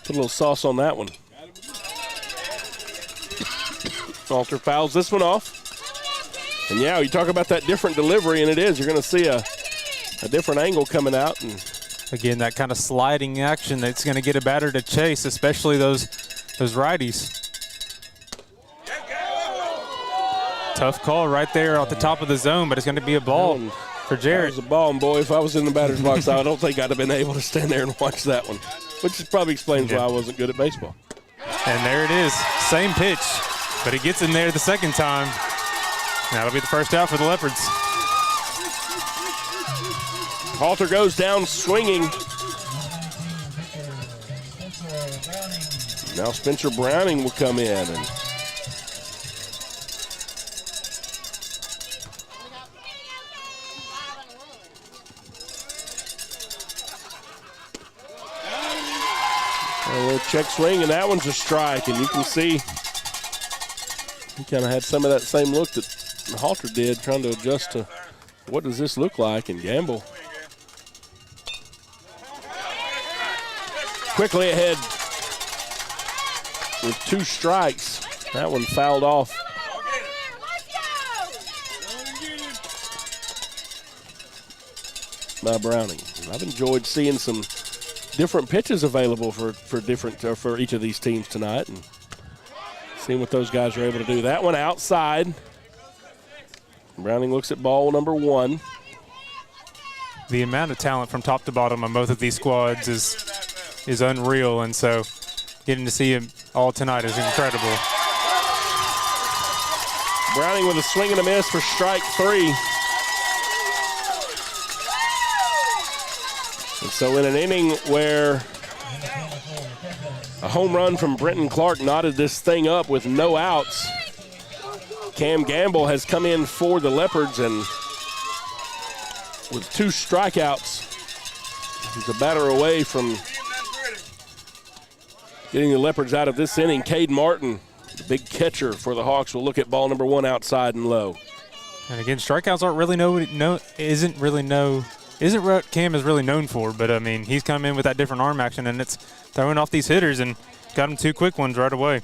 put a little sauce on that one. Halter fouls this one off. And yeah, you talk about that different delivery, and it is. You're going to see a different angle coming out. And again, that kind of sliding action that's going to get a batter to chase, especially those righties. Tough call right there off the top of the zone, but it's going to be a ball for Jarrett. That was a ball, and boy, if I was in the batter's box, I don't think I'd have been able to stand there and watch that one, which probably explains why I wasn't good at baseball. And there it is, same pitch, but it gets in there the second time. That'll be the first out for the Leopards. Halter goes down swinging. Now Spencer Browning will come in. And a little check swing, and that one's a strike. And you can see he kind of had some of that same look that Halter did, trying to adjust to what does this look like, and Gamble quickly ahead with 2 strikes. That one fouled off. By Browning. I've enjoyed seeing some different pitches available for each of these teams tonight, and seeing what those guys are able to do. That one outside. Browning looks at ball number 1. The amount of talent from top to bottom on both of these squads is unreal, and so getting to see him all tonight is incredible. Browning with a swing and a miss for strike 3. And so in an inning where a home run from Brenton Clark knotted this thing up with no outs, Cam Gamble has come in for the Leopards, and with 2 strikeouts, he's a batter away from getting the Leopards out of this inning. Cade Martin, the big catcher for the Hawks, will look at ball number 1 outside and low. And again, strikeouts aren't really isn't what Cam is really known for, but, I mean, he's come in with that different arm action, and it's throwing off these hitters and got him 2 quick ones right away.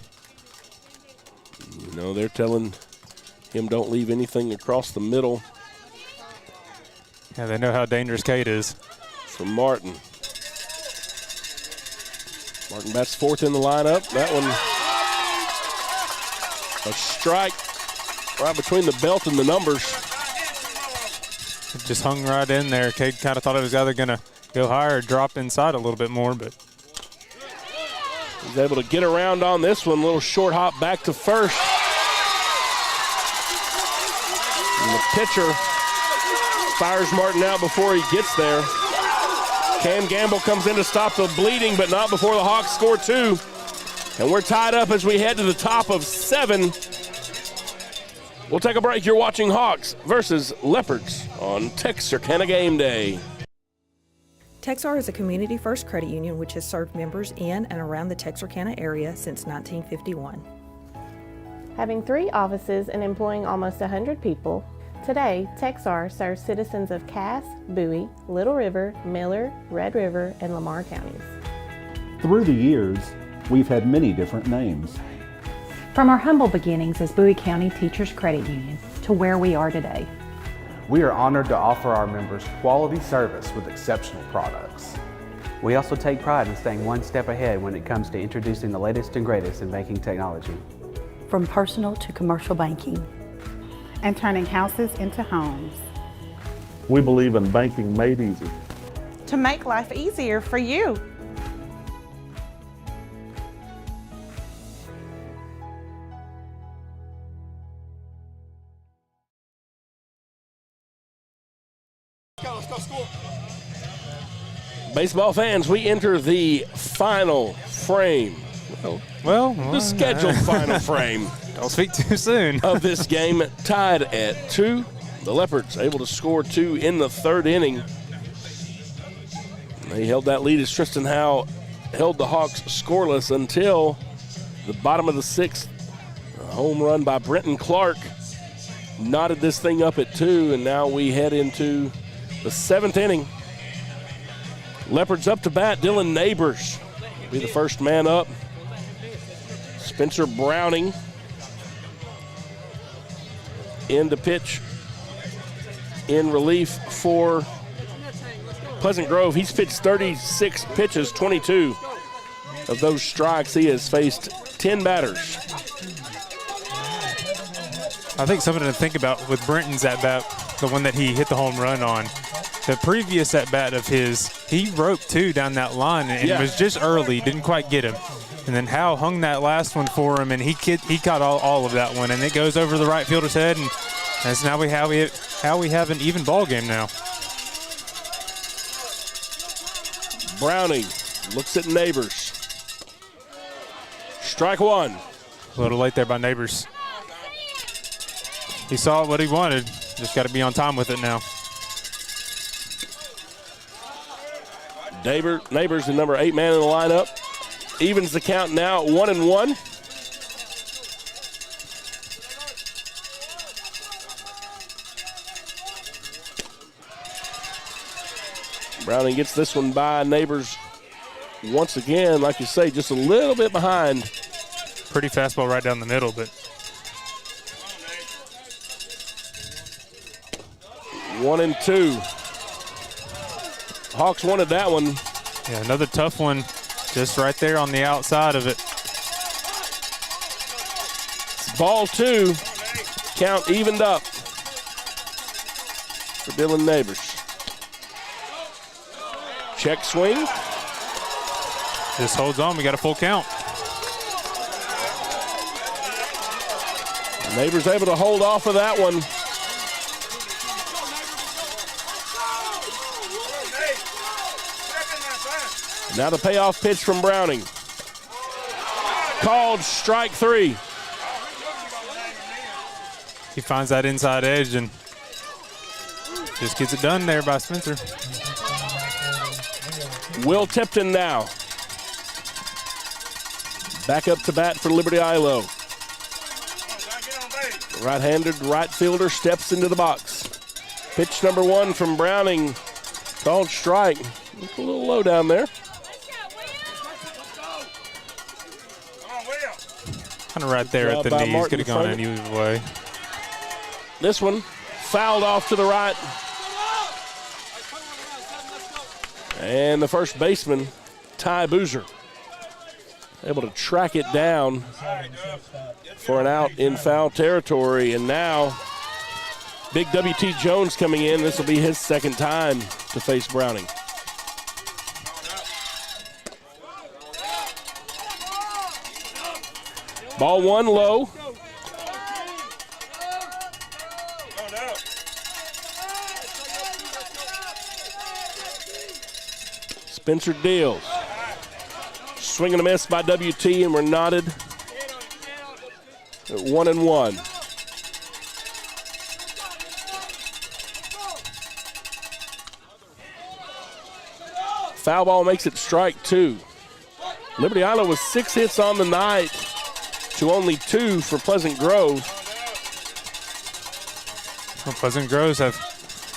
You know, they're telling him don't leave anything across the middle. Yeah, they know how dangerous Cade is. From Martin. Martin bats 4th in the lineup. That one, a strike right between the belt and the numbers. It just hung right in there. Cade kind of thought it was either going to go higher or drop inside a little bit more, but he's able to get around on this one. Little short hop back to first. And the pitcher fires Martin out before he gets there. Cam Gamble comes in to stop the bleeding, but not before the Hawks score 2. And we're tied up as we head to the top of 7. We'll take a break. You're watching Hawks versus Leopards on Texarkana Game Day. Texar is a community-first credit union which has served members in and around the Texarkana area since 1951. Having 3 offices and employing almost 100 people, today Texar serves citizens of Cass, Bowie, Little River, Miller, Red River, and Lamar counties. Through the years, we've had many different names. From our humble beginnings as Bowie County Teachers Credit Union to where we are today. We are honored to offer our members quality service with exceptional products. We also take pride in staying one step ahead when it comes to introducing the latest and greatest in banking technology. From personal to commercial banking. And turning houses into homes. We believe in banking made easy. To make life easier for you. Baseball fans, we enter the final frame. Well, the scheduled final frame. Don't speak too soon. Of this game, tied at 2. The Leopards able to score 2 in the 3rd inning. They held that lead as Tristan Howe held the Hawks scoreless until the bottom of the 6th. A home run by Brenton Clark knotted this thing up at 2, and now we head into the 7th inning. Leopards up to bat. Dylan Neighbors will be the first man up. Spencer Browning in to pitch in relief for Pleasant Grove. He's pitched 36 pitches, 22 of those strikes. He has faced 10 batters. I think something to think about with Brenton's at-bat, the one that he hit the home run on. The previous at-bat of his, he roped 2 down that line and was just early, didn't quite get him. And then Howe hung that last one for him, and he caught all of that one, and it goes over the right fielder's head, and that's now how we have an even ball game now. Browning looks at Neighbors. Strike 1. A little late there by Neighbors. He saw what he wanted, just got to be on time with it now. Neighbors, the number 8 man in the lineup, evens the count now at 1-1. Browning gets this one by. Neighbors once again, like you say, just a little bit behind. Pretty fastball right down the middle, but 1-2. Hawks wanted that one. Yeah, another tough one just right there on the outside of it. Ball 2. Count evened up for Dylan Neighbors. Check swing. Just holds on. We got a full count. Neighbors able to hold off of that one. Now the payoff pitch from Browning. Called strike 3. He finds that inside edge and just gets it done there by Spencer. Will Tipton now. Back up to bat for Liberty-Eylau. Right-handed right fielder steps into the box. Pitch number 1 from Browning. Called strike. Looked a little low down there. Kind of right there at the knees. Could have gone any way. This one fouled off to the right. And the first baseman, Ty Boozer, able to track it down for an out in foul territory. And now big W.T. Jones coming in. This will be his second time to face Browning. Ball one low. Spencer deals. Swing and a miss by W.T. and we're knotted at 1-1. Foul ball makes it strike two. Liberty-Eylau was 6 hits on the night to only 2 for Pleasant Grove. Well, Pleasant Groves have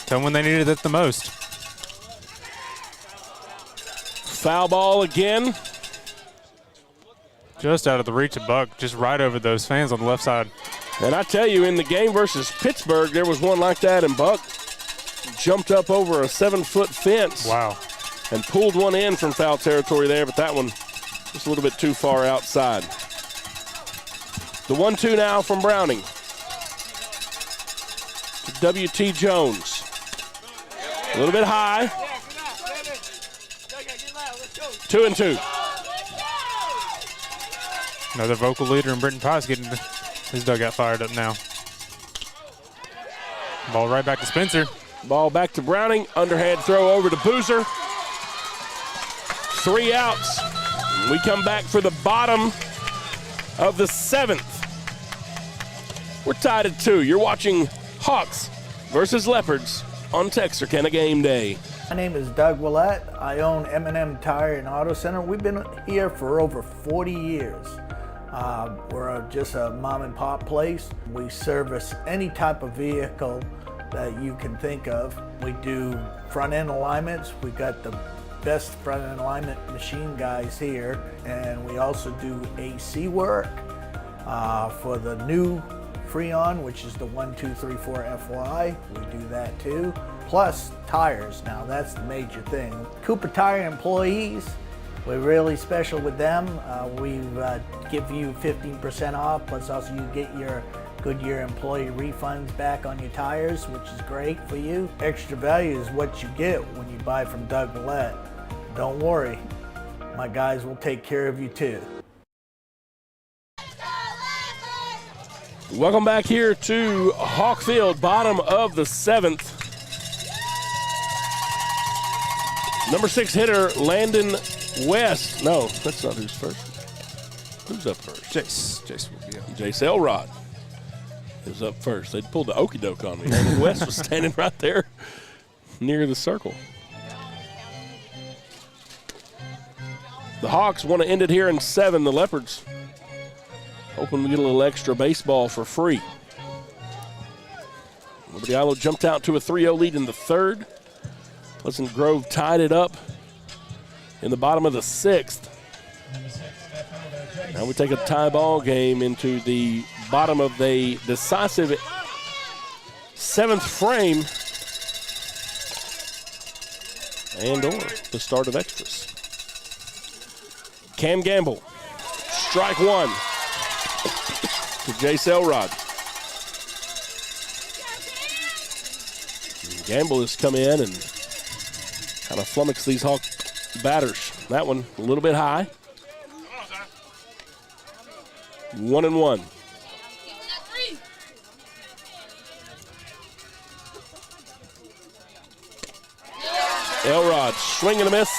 come when they needed it the most. Foul ball again. Just out of the reach of Buck, just right over those fans on the left side. And I tell you, in the game versus Pittsburgh, there was one like that, and Buck jumped up over a 7-foot fence. Wow. And pulled one in from foul territory there, but that one just a little bit too far outside. The 1-2 now from Browning to W.T. Jones. A little bit high. 2-2. Another vocal leader in Britton Pies getting his dugout fired up now. Ball right back to Spencer. Ball back to Browning. Underhand throw over to Boozer. 3 outs. We come back for the bottom of the 7th. We're tied at 2. You're watching Hawks versus Leopards on Texarkana Game Day. My name is Doug Willett. I own M&M Tire and Auto Center. We've been here for over 40 years. We're just a mom and pop place. We service any type of vehicle that you can think of. We do front end alignments. We've got the best front end alignment machine guys here, and we also do AC work for the new Freon, which is the 1234 FY. We do that too. Plus tires. Now that's the major thing. Cooper Tire employees, we're really special with them. We give you 15% off, plus also you get your Goodyear employee refunds back on your tires, which is great for you. Extra value is what you get when you buy from Doug Willett. Don't worry, my guys will take care of you too. Welcome back here to Hawk Field, bottom of the 7th. Number 6 hitter, Landon West. No, that's not who's first. Who's up first? Jace will be up. Jace Elrod is up first. They pulled the okey doke on me. Landon West was standing right there near the circle. The Hawks want to end it here in 7. The Leopards hoping to get a little extra baseball for free. Liberty-Eylau jumped out to a 3-0 lead in the 3rd. Pleasant Grove tied it up in the bottom of the 6th. Now we take a tie ball game into the bottom of the decisive 7th frame and or the start of extras. Cam Gamble, strike 1 to Jace Elrod. Gamble has come in and kind of flummoxed these Hawk batters. That one a little bit high. 1-1. Elrod, swing and a miss.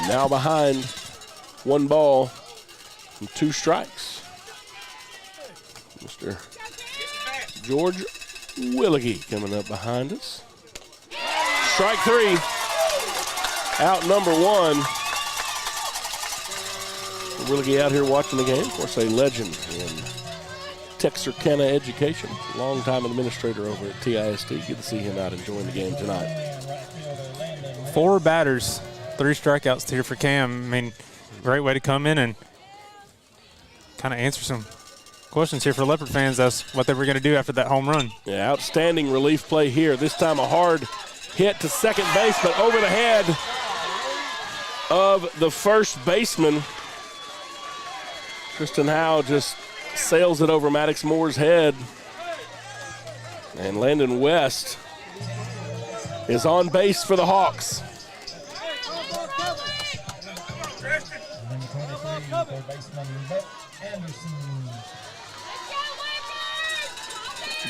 Now behind 1 ball and 2 strikes. Mr. George Willigie coming up behind us. Strike 3. Out number 1. Willigie out here watching the game. Of course, a legend in Texarkana education, longtime administrator over at TIST. Good to see him out enjoying the game tonight. 4 batters, 3 strikeouts here for Cam. I mean, great way to come in and kind of answer some questions here for Leopard fans. That's what they were going to do after that home run. Yeah, outstanding relief play here. This time a hard hit to second base, but over the head of the first baseman. Tristan Howe just sails it over Maddox Moore's head. And Landon West is on base for the Hawks.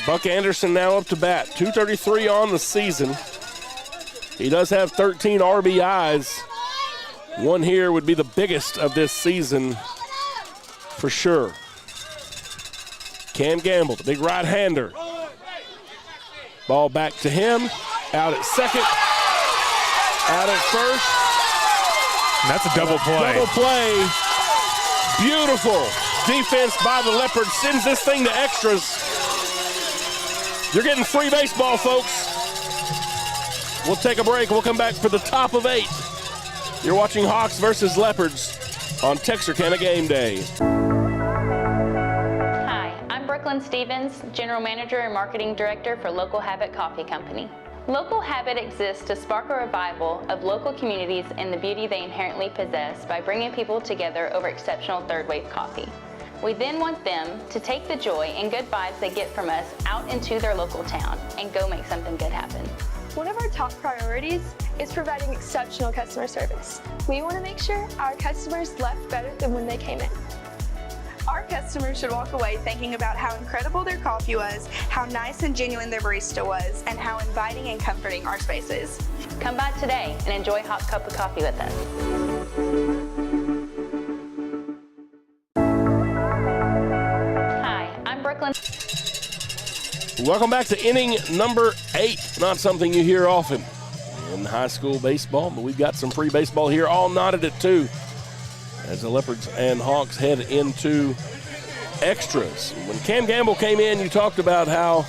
Buck Anderson now up to bat, 233 on the season. He does have 13 RBIs. One here would be the biggest of this season for sure. Cam Gamble, the big right-hander. Ball back to him, out at second, out at first. And that's a double play. Double play. Beautiful defense by the Leopards. Sends this thing to extras. You're getting free baseball, folks. We'll take a break. We'll come back for the top of 8. You're watching Hawks versus Leopards on Texarkana Game Day. Hi, I'm Brooklyn Stevens, General Manager and Marketing Director for Local Habit Coffee Company. Local Habit exists to spark a revival of local communities and the beauty they inherently possess by bringing people together over exceptional third-wave coffee. We then want them to take the joy and good vibes they get from us out into their local town and go make something good happen. One of our top priorities is providing exceptional customer service. We want to make sure our customers left better than when they came in. Our customers should walk away thinking about how incredible their coffee was, how nice and genuine their barista was, and how inviting and comforting our space is. Come by today and enjoy a hot cup of coffee with us. Hi, I'm Brooklyn. Welcome back to inning number 8. Not something you hear often in high school baseball, but we've got some free baseball here, all knotted at 2. As the Leopards and Hawks head into extras. When Cam Gamble came in, you talked about how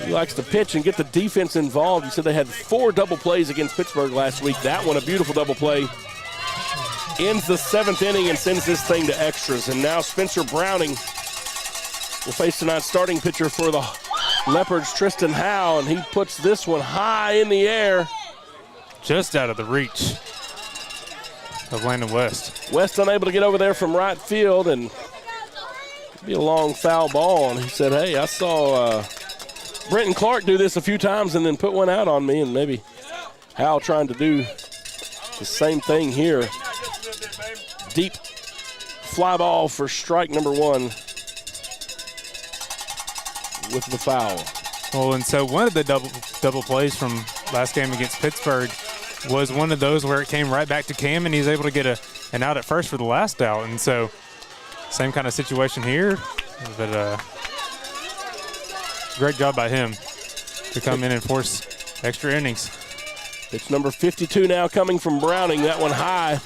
he likes to pitch and get the defense involved. You said they had 4 double plays against Pittsburgh last week. That one, a beautiful double play, ends the 7th inning and sends this thing to extras. And now Spencer Browning will face tonight's starting pitcher for the Leopards, Tristan Howe, and he puts this one high in the air. Just out of the reach of Landon West. West unable to get over there from right field, and be a long foul ball. And he said, hey, I saw Brenton Clark do this a few times and then put one out on me, and maybe Howe trying to do the same thing here. Deep fly ball for strike number 1 with the foul. Well, and so one of the double plays from last game against Pittsburgh was one of those where it came right back to Cam, and he's able to get an out at first for the last out. And so same kind of situation here, but great job by him to come in and force extra innings. It's number 52 now coming from Browning. That one high.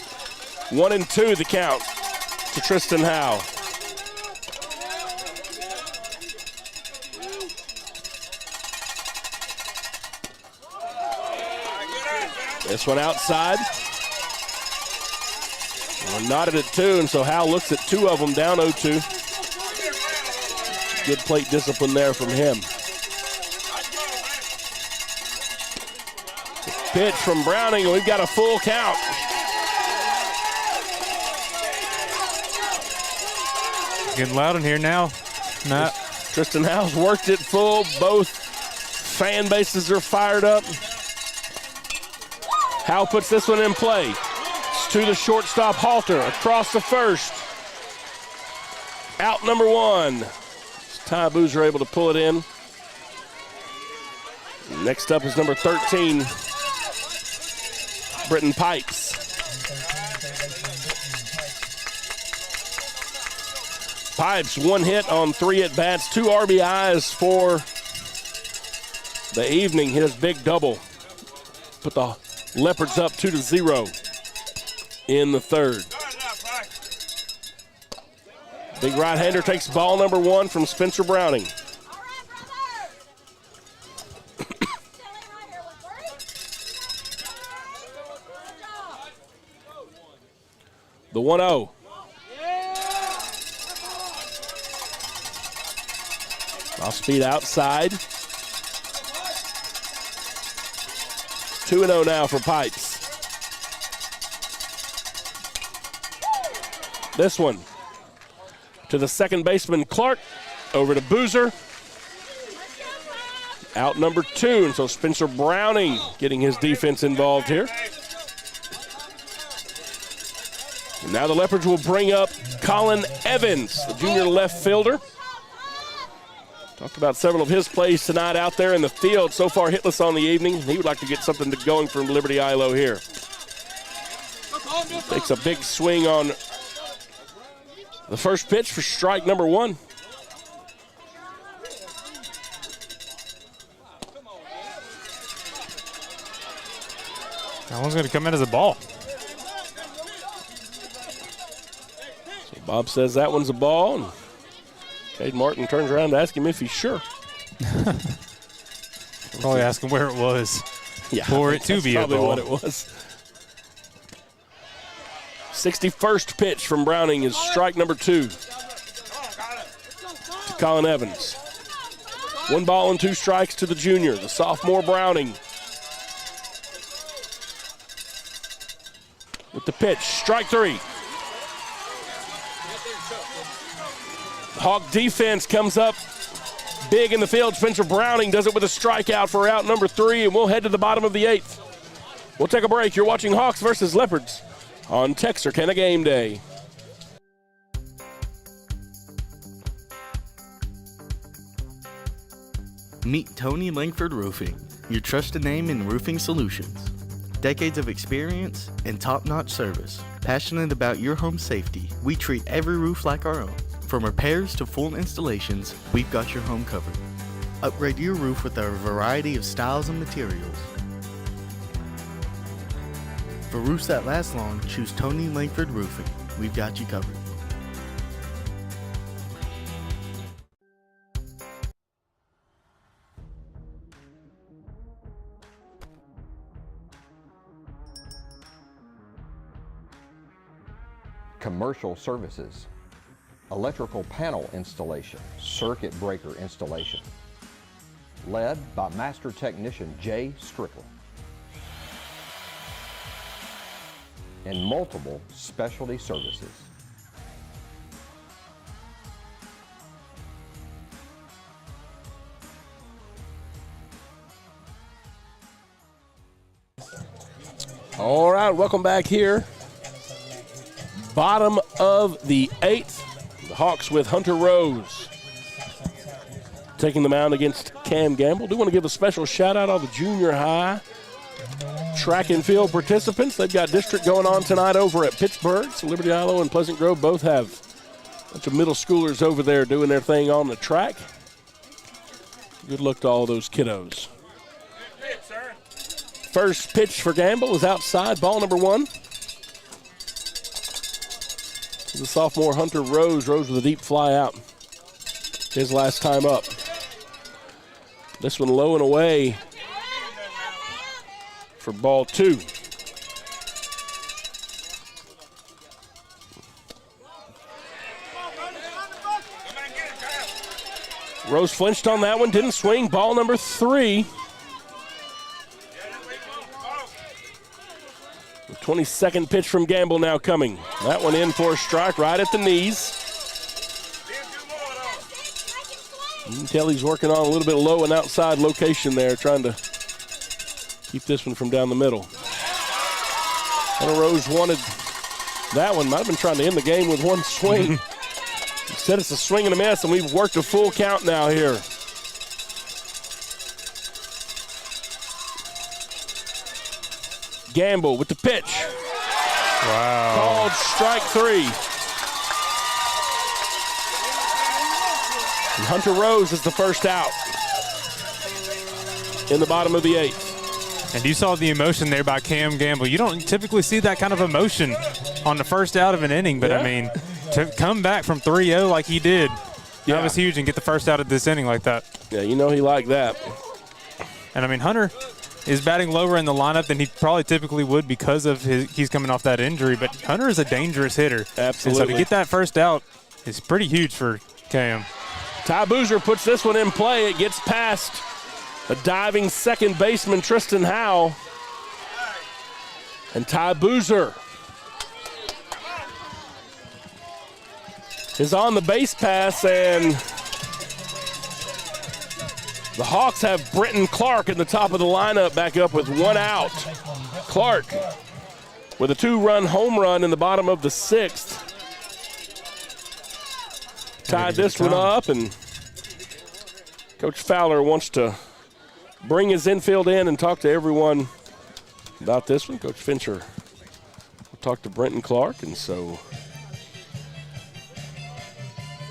1-2 the count to Tristan Howe. This one outside. We're knotted at 2, and so Howe looks at 2 of them, down 0-2. Good plate discipline there from him. Pitch from Browning, and we've got a full count. Getting loud in here now. Matt. Tristan Howe's worked it full. Both fan bases are fired up. Howe puts this one in play. It's to the shortstop, Halter, across the first. Out number 1. Ty Boozer able to pull it in. Next up is number 13, Britton Pipes. Pipes, 1 hit on 3 at-bats, 2 RBIs for the evening. His big double. Put the Leopards up 2-0 in the 3rd. Big right-hander takes ball number 1 from Spencer Browning. The 1-0. Off speed outside. 2-0 now for Pipes. This one to the second baseman, Clark. Over to Boozer. Out number 2, and so Spencer Browning getting his defense involved here. And now the Leopards will bring up Colin Evans, the junior left fielder. Talked about several of his plays tonight out there in the field. So far hitless on the evening. He would like to get something going from Liberty-Eylau here. Takes a big swing on the first pitch for strike number 1. That one's going to come in as a ball. So Bob says that one's a ball. And Cade Martin turns around to ask him if he's sure. Probably asking where it was. Yeah, for it to be a ball. Probably what it was. 61st pitch from Browning is strike number 2 to Colin Evans. 1 ball and 2 strikes to the junior, the sophomore Browning. With the pitch, strike 3. Hawk defense comes up big in the field. Spencer Browning does it with a strikeout for out number 3, and we'll head to the bottom of the 8th. We'll take a break. You're watching Hawks versus Leopards on Texarkana Game Day. Meet Tony Langford Roofing, your trusted name in roofing solutions. Decades of experience and top-notch service. Passionate about your home safety, we treat every roof like our own. From repairs to full installations, we've got your home covered. Upgrade your roof with our variety of styles and materials. For roofs that last long, choose Tony Langford Roofing. We've got you covered. Commercial services, electrical panel installation, circuit breaker installation, led by Master Technician Jay Strickland, and multiple specialty services. All right, welcome back here. Bottom of the 8th. The Hawks with Hunter Rose taking the mound against Cam Gamble. Do want to give a special shout out to all the junior high track and field participants. They've got district going on tonight over at Pittsburgh. So Liberty-Eylau and Pleasant Grove both have a bunch of middle schoolers over there doing their thing on the track. Good luck to all those kiddos. First pitch for Gamble is outside, ball number 1. The sophomore Hunter Rose with a deep fly out. His last time up. This one low and away for ball 2. Rose flinched on that one, didn't swing. Ball number 3. The 22nd pitch from Gamble now coming. That one in for a strike right at the knees. You can tell he's working on a little bit low and outside location there, trying to keep this one from down the middle. Hunter Rose wanted that one. Might have been trying to end the game with 1 swing. He said it's a swing and a miss, and we've worked a full count now here. Gamble with the pitch. Wow. Called strike 3. And Hunter Rose is the first out in the bottom of the 8th. And you saw the emotion there by Cam Gamble. You don't typically see that kind of emotion on the first out of an inning, but yeah. I mean, to come back from 3-0 like he did, that was huge, and get the first out of this inning like that. Yeah, you know he liked that. And, I mean, Hunter is batting lower in the lineup than he probably typically would because of he's coming off that injury, but Hunter is a dangerous hitter. Absolutely. And so to get that first out is pretty huge for Cam. Ty Boozer puts this one in play. It gets past a diving second baseman, Tristan Howe. And Ty Boozer is on the base pass, and the Hawks have Brenton Clark at the top of the lineup, back up with one out. Clark with a 2-run home run in the bottom of the 6th. Tied this one up, and Coach Fowler wants to bring his infield in and talk to everyone about this one. Coach Fincher will talk to Brenton Clark, and so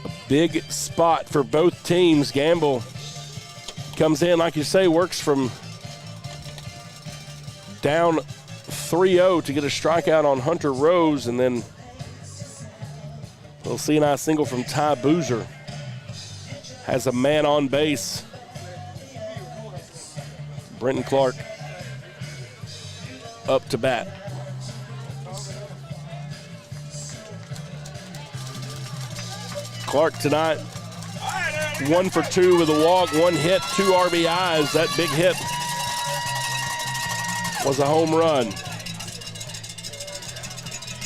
a big spot for both teams. Gamble comes in, like you say, works from down 3-0 to get a strikeout on Hunter Rose, and then a little C&I single from Ty Boozer. Has a man on base. Brenton Clark up to bat. Clark tonight 1 for 2 with a walk, 1 hit, 2 RBIs. That big hit was a home run.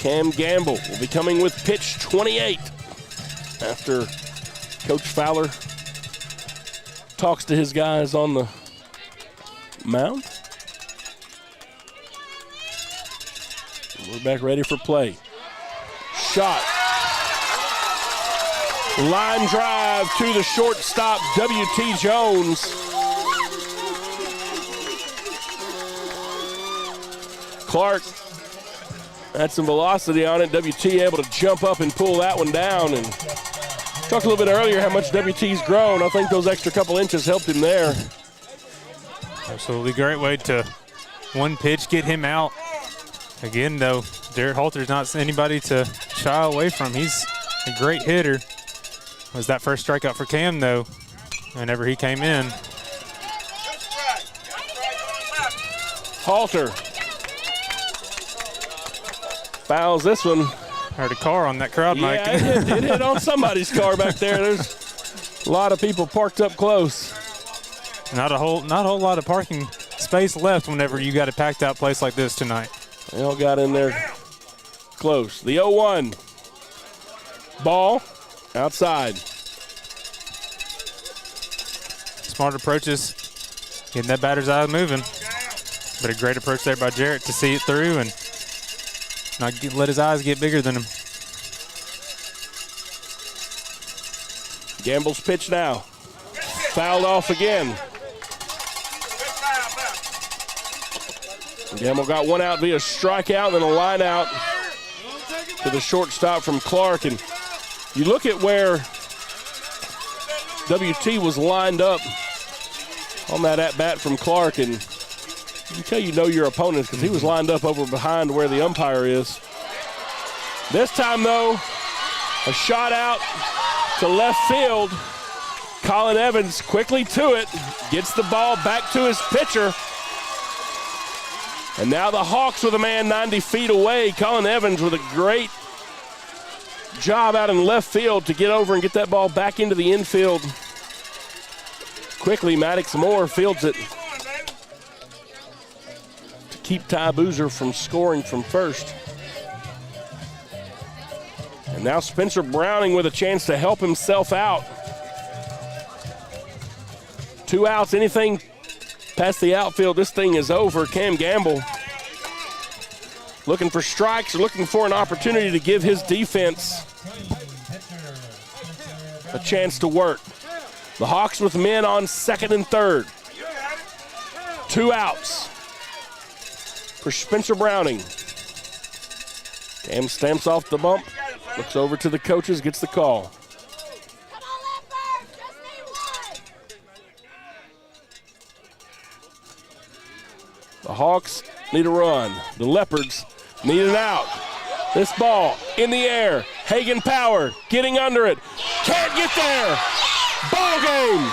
Cam Gamble will be coming with pitch 28 after Coach Fowler talks to his guys on the mound. We're back ready for play. Shot. Line drive to the shortstop, W.T. Jones. Clark had some velocity on it. W.T. able to jump up and pull that one down. And talked a little bit earlier how much W.T.'s grown. I think those extra couple inches helped him there. Absolutely great way to one pitch get him out. Again, though, Jared Halter's not anybody to shy away from. He's a great hitter. Was that first strikeout for Cam, though, whenever he came in. Halter fouls this one. Heard a car on that crowd mic. Yeah, it hit on somebody's car back there. There's a lot of people parked up close. Not a whole lot of parking space left whenever you got a packed out place like this tonight. They all got in there close. The 0-1. Ball outside. Smart approaches, getting that batter's eye moving. But a great approach there by Jarrett to see it through and not let his eyes get bigger than him. Gamble's pitch now. Fouled off again. Gamble got one out via strikeout, then a line out to the shortstop from Clark. And you look at where W.T. was lined up on that at-bat from Clark, and you can tell you know your opponent because he was lined up over behind where the umpire is. This time, though, a shot out to left field. Colin Evans quickly to it, gets the ball back to his pitcher. And now the Hawks with a man 90 feet away. Colin Evans with a great job out in left field to get over and get that ball back into the infield. Quickly, Maddox Moore fields it to keep Ty Boozer from scoring from first. And now Spencer Browning with a chance to help himself out. 2 outs, anything past the outfield, this thing is over. Cam Gamble looking for strikes or looking for an opportunity to give his defense a chance to work. The Hawks with men on second and third. 2 outs for Spencer Browning. Cam stamps off the bump, looks over to the coaches, gets the call. The Hawks need a run. The Leopards need an out. This ball in the air. Hagen Power getting under it. Can't get there. Ball game.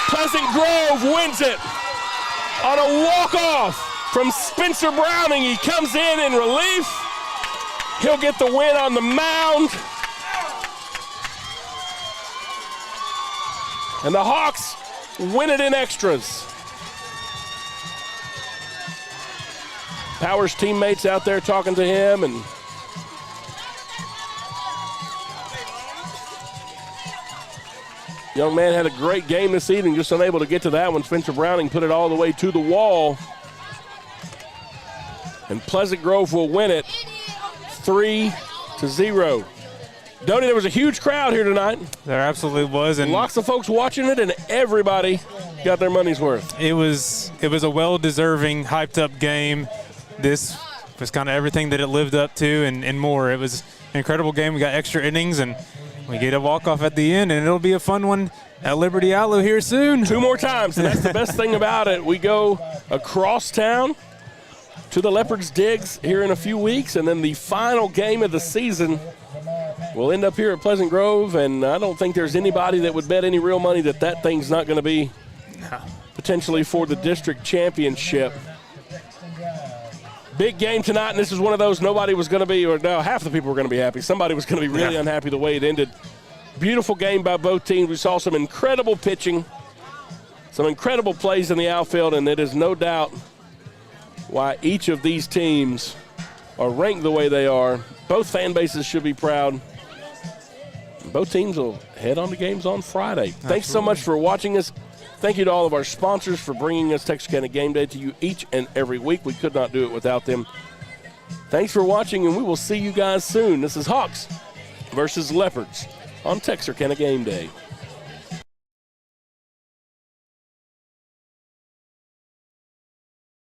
Pleasant Grove wins it on a walk-off from Spencer Browning. He comes in relief. He'll get the win on the mound. And the Hawks win it in extras. Power's teammates out there talking to him, and young man had a great game this evening, just unable to get to that one. Spencer Browning put it all the way to the wall. And Pleasant Grove will win it 3-0. Donnie, there was a huge crowd here tonight. There absolutely was. And lots of folks watching it, and everybody got their money's worth. It was a well-deserving, hyped-up game. This was kind of everything that it lived up to and more. It was an incredible game. We got extra innings, and we get a walk-off at the end, and it'll be a fun one at Liberty-Eylau here soon. 2 more times, and that's the best thing about it. We go across town to the Leopards Digs here in a few weeks, and then the final game of the season will end up here at Pleasant Grove, and I don't think there's anybody that would bet any real money that thing's not going to be potentially for the district championship. Big game tonight, and this is one of those nobody was going to be, or no, half the people were going to be happy. Somebody was going to be really unhappy the way it ended. Beautiful game by both teams. We saw some incredible pitching, some incredible plays in the outfield, and it is no doubt why each of these teams are ranked the way they are. Both fan bases should be proud. Both teams will head on to games on Friday. Absolutely. Thanks so much for watching us. Thank you to all of our sponsors for bringing us Texarkana Game Day to you each and every week. We could not do it without them. Thanks for watching, and we will see you guys soon. This is Hawks versus Leopards on Texarkana Game Day.